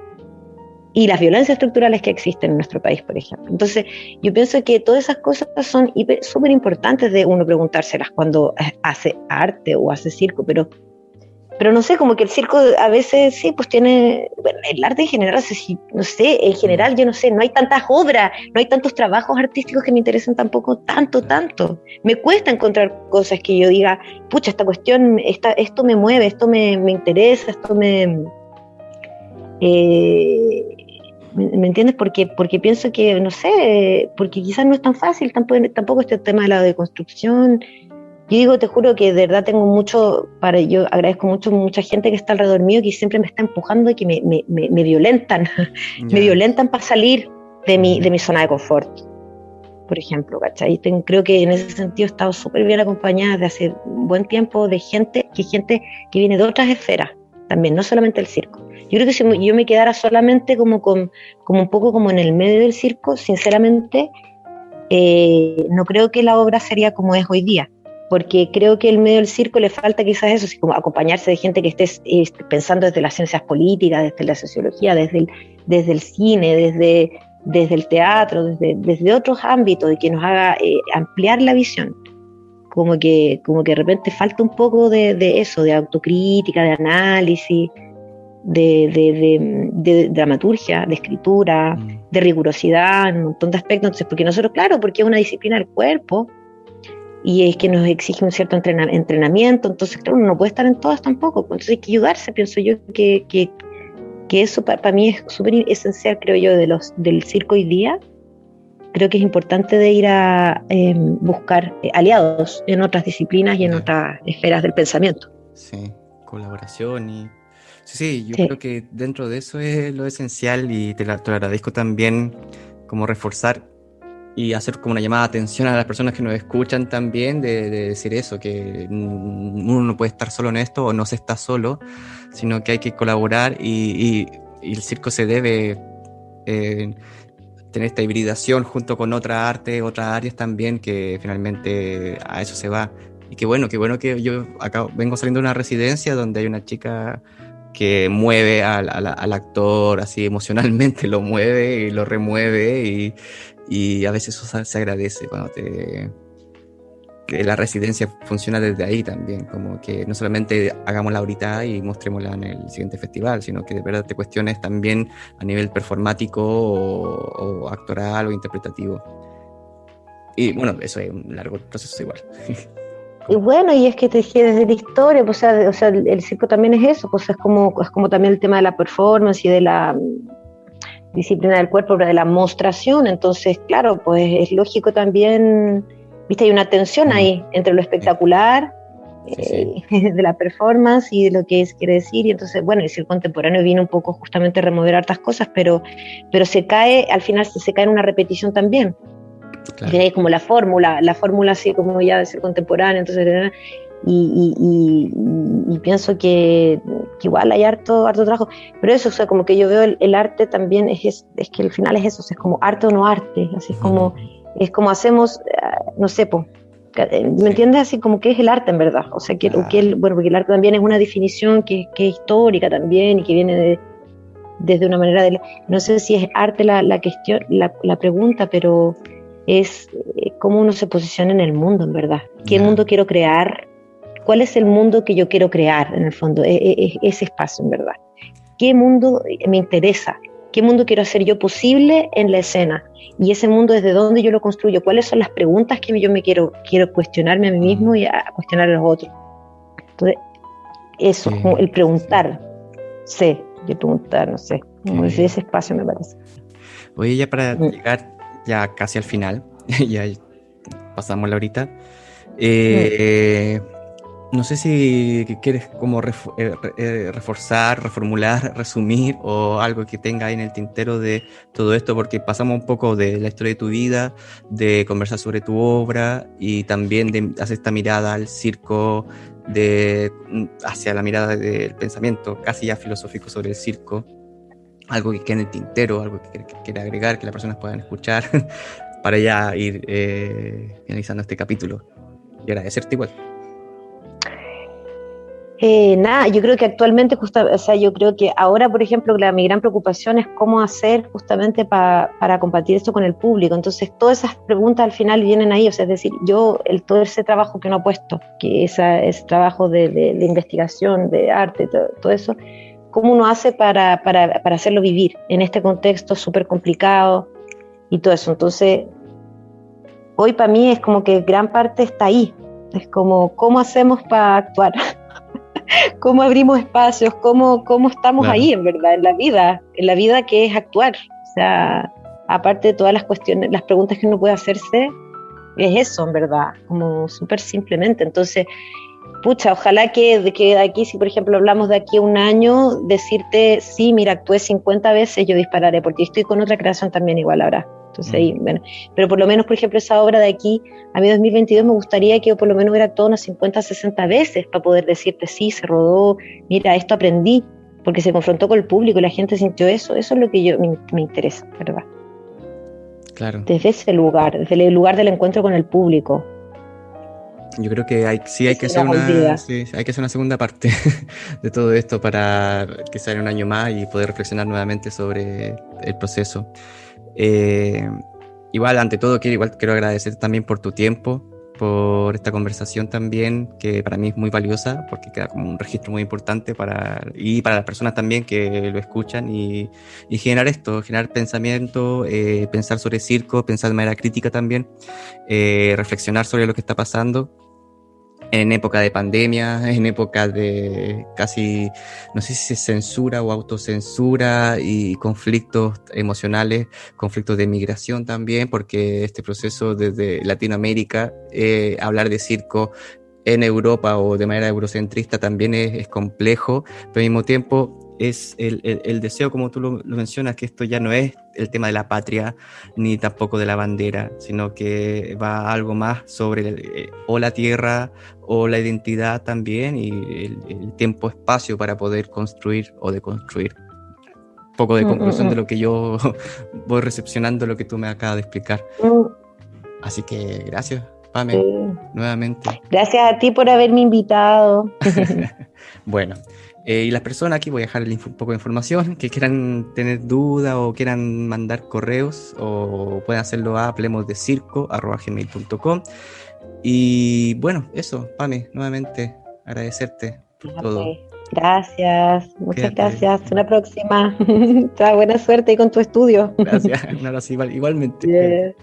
y las violencias estructurales que existen en nuestro país, por ejemplo. Entonces, yo pienso que todas esas cosas son súper importantes de uno preguntárselas cuando hace arte o hace circo, pero no sé, como que el circo a veces sí, pues tiene, bueno, el arte en general, no sé, en general yo no sé, no hay tantas obras, no hay tantos trabajos artísticos que me interesen tampoco tanto. Me cuesta encontrar cosas que yo diga, pucha, esta cuestión, esto me mueve, esto me interesa, esto ¿me entiendes? Porque pienso que, no sé, porque quizás no es tan fácil, tampoco este tema de la deconstrucción. Yo digo, te juro que de verdad tengo yo agradezco mucho a mucha gente que está alrededor mío, que siempre me está empujando y que me violentan, me violentan para salir de mi zona de confort, por ejemplo, ¿cachai? Creo que en ese sentido he estado súper bien acompañada desde hace un buen tiempo de gente que viene de otras esferas, también, no solamente el circo. Yo creo que si yo me quedara solamente como un poco como en el medio del circo, sinceramente, no creo que la obra sería como es hoy día, porque creo que el medio del circo le falta quizás eso, así como acompañarse de gente que esté pensando desde las ciencias políticas, desde la sociología, desde el cine, desde el teatro, desde otros ámbitos, y que nos haga ampliar la visión. Como que de repente falta un poco de eso, de autocrítica, de análisis, de dramaturgia, de escritura, de rigurosidad en un montón de aspectos. Entonces, porque nosotros, claro, porque es una disciplina del cuerpo y es que nos exige un cierto entrenamiento, entonces claro, uno no puede estar en todas tampoco, entonces hay que ayudarse. Pienso yo que eso para mí es súper esencial, creo yo, del circo hoy día. Creo que es importante de ir a buscar aliados en otras disciplinas y en otras esferas del pensamiento. Sí, colaboración y... Sí, yo creo que dentro de eso es lo esencial, y te lo agradezco también, como reforzar y hacer como una llamada de atención a las personas que nos escuchan también, de decir eso, que uno no puede estar solo en esto, o no se está solo, sino que hay que colaborar, y el circo se debe tener esta hibridación junto con otra arte, otras áreas también, que finalmente a eso se va. Y qué bueno que yo acá vengo saliendo de una residencia donde hay una chica que mueve al actor así emocionalmente, lo mueve y lo remueve, y a veces eso se agradece cuando que la residencia funciona desde ahí también, como que no solamente hagámosla ahorita y mostrémosla en el siguiente festival, sino que de verdad te cuestiones también a nivel performático o actoral o interpretativo. Y bueno, eso es un largo proceso igual. Y bueno, y es que te dije desde la historia, pues, o sea, el circo también es eso, pues es como también el tema de la performance y de la disciplina del cuerpo, de la mostración. Entonces, claro, pues es lógico también, viste, hay una tensión ahí entre lo espectacular, de la performance y de lo que quiere decir. Y entonces, bueno, el circo contemporáneo viene un poco justamente a remover hartas cosas, pero al final se cae en una repetición también. Claro. Hay como la fórmula así como ya de ser contemporáneo, entonces y pienso que igual hay harto trabajo, pero eso, o sea, como que yo veo el arte también es que al final es eso, o sea, es como arte o no arte, así es como hacemos, no sé, ¿me entiendes? Así como que es el arte en verdad, o sea, bueno, porque el arte también es una definición que es histórica también y que viene desde una manera no sé si es arte la cuestión, la pregunta, pero es cómo uno se posiciona en el mundo, en verdad. ¿Qué mundo quiero crear? ¿Cuál es el mundo que yo quiero crear, en el fondo? Ese espacio, en verdad. ¿Qué mundo me interesa? ¿Qué mundo quiero hacer yo posible en la escena? Y ese mundo, ¿desde dónde yo lo construyo? ¿Cuáles son las preguntas que yo me quiero cuestionarme a mí mismo y a cuestionar a los otros? Entonces, eso, como el preguntar. No sé. Como ese espacio, me parece. Oye, ya para llegar ya casi al final, ya pasamos la horita. No sé si quieres como reforzar, reformular, resumir, o algo que tenga ahí en el tintero de todo esto, porque pasamos un poco de la historia de tu vida, de conversar sobre tu obra, y también de hacer esta mirada al circo, hacia la mirada del pensamiento casi ya filosófico sobre el circo. Algo que quede en el tintero, algo que quiera agregar, que las personas puedan escuchar, para ya ir finalizando este capítulo. Y agradecerte igual. Nada, yo creo que actualmente, o sea, yo creo que ahora, por ejemplo, mi gran preocupación es cómo hacer justamente para compartir esto con el público. Entonces, todas esas preguntas al final vienen ahí, o sea, es decir, todo ese trabajo que uno ha puesto, que ese trabajo de investigación, de arte, todo eso, ¿cómo uno hace para hacerlo vivir en este contexto súper complicado y todo eso? Entonces, hoy para mí es como que gran parte está ahí, es como, ¿cómo hacemos para actuar? ¿Cómo abrimos espacios? ¿Cómo estamos Claro. ahí en verdad, en la vida que es actuar? O sea, aparte de todas las cuestiones, las preguntas que uno puede hacerse, es eso en verdad, como súper simplemente. Entonces, pucha, ojalá que de aquí, si por ejemplo hablamos de aquí a un año, decirte, sí, mira, actué 50 veces, yo dispararé, porque estoy con otra creación también igual ahora. Entonces ahí, bueno, pero por lo menos, por ejemplo, esa obra de aquí, a mí 2022 me gustaría que yo por lo menos hubiera actuado unas 50, 60 veces para poder decirte, sí, se rodó, mira, esto aprendí, porque se confrontó con el público y la gente sintió eso es lo que me interesa, ¿verdad? Claro. Desde ese lugar, desde el lugar del encuentro con el público. Yo creo que hay que hacer hay que hacer una segunda parte de todo esto para que sea en un año más y poder reflexionar nuevamente sobre el proceso. Igual, ante todo, quiero agradecer también por tu tiempo, por esta conversación también, que para mí es muy valiosa, porque queda como un registro muy importante para las personas también que lo escuchan y generar pensamiento, pensar sobre circo, pensar de manera crítica también, reflexionar sobre lo que está pasando en época de pandemia, en época de casi, no sé si es censura o autocensura y conflictos emocionales, conflictos de migración también, porque este proceso desde Latinoamérica, hablar de circo en Europa o de manera eurocentrista también es complejo, pero al mismo tiempo es el deseo, como tú lo mencionas, que esto ya no es el tema de la patria ni tampoco de la bandera, sino que va algo más sobre o la tierra o la identidad también y el tiempo-espacio para poder construir o deconstruir. Un poco de conclusión de lo que yo voy recepcionando, lo que tú me acabas de explicar. Así que gracias, Pame, nuevamente. Gracias a ti por haberme invitado. Bueno, y las personas, aquí voy a dejar un poco de información, que quieran tener dudas o quieran mandar correos, o pueden hacerlo a hablemosdecirco@gmail.com. Y bueno, eso, Pame, nuevamente agradecerte por todo. Gracias, muchas Quédate. gracias. Hasta la próxima. Buena suerte ahí con tu estudio. Gracias, un abrazo igualmente. Yeah.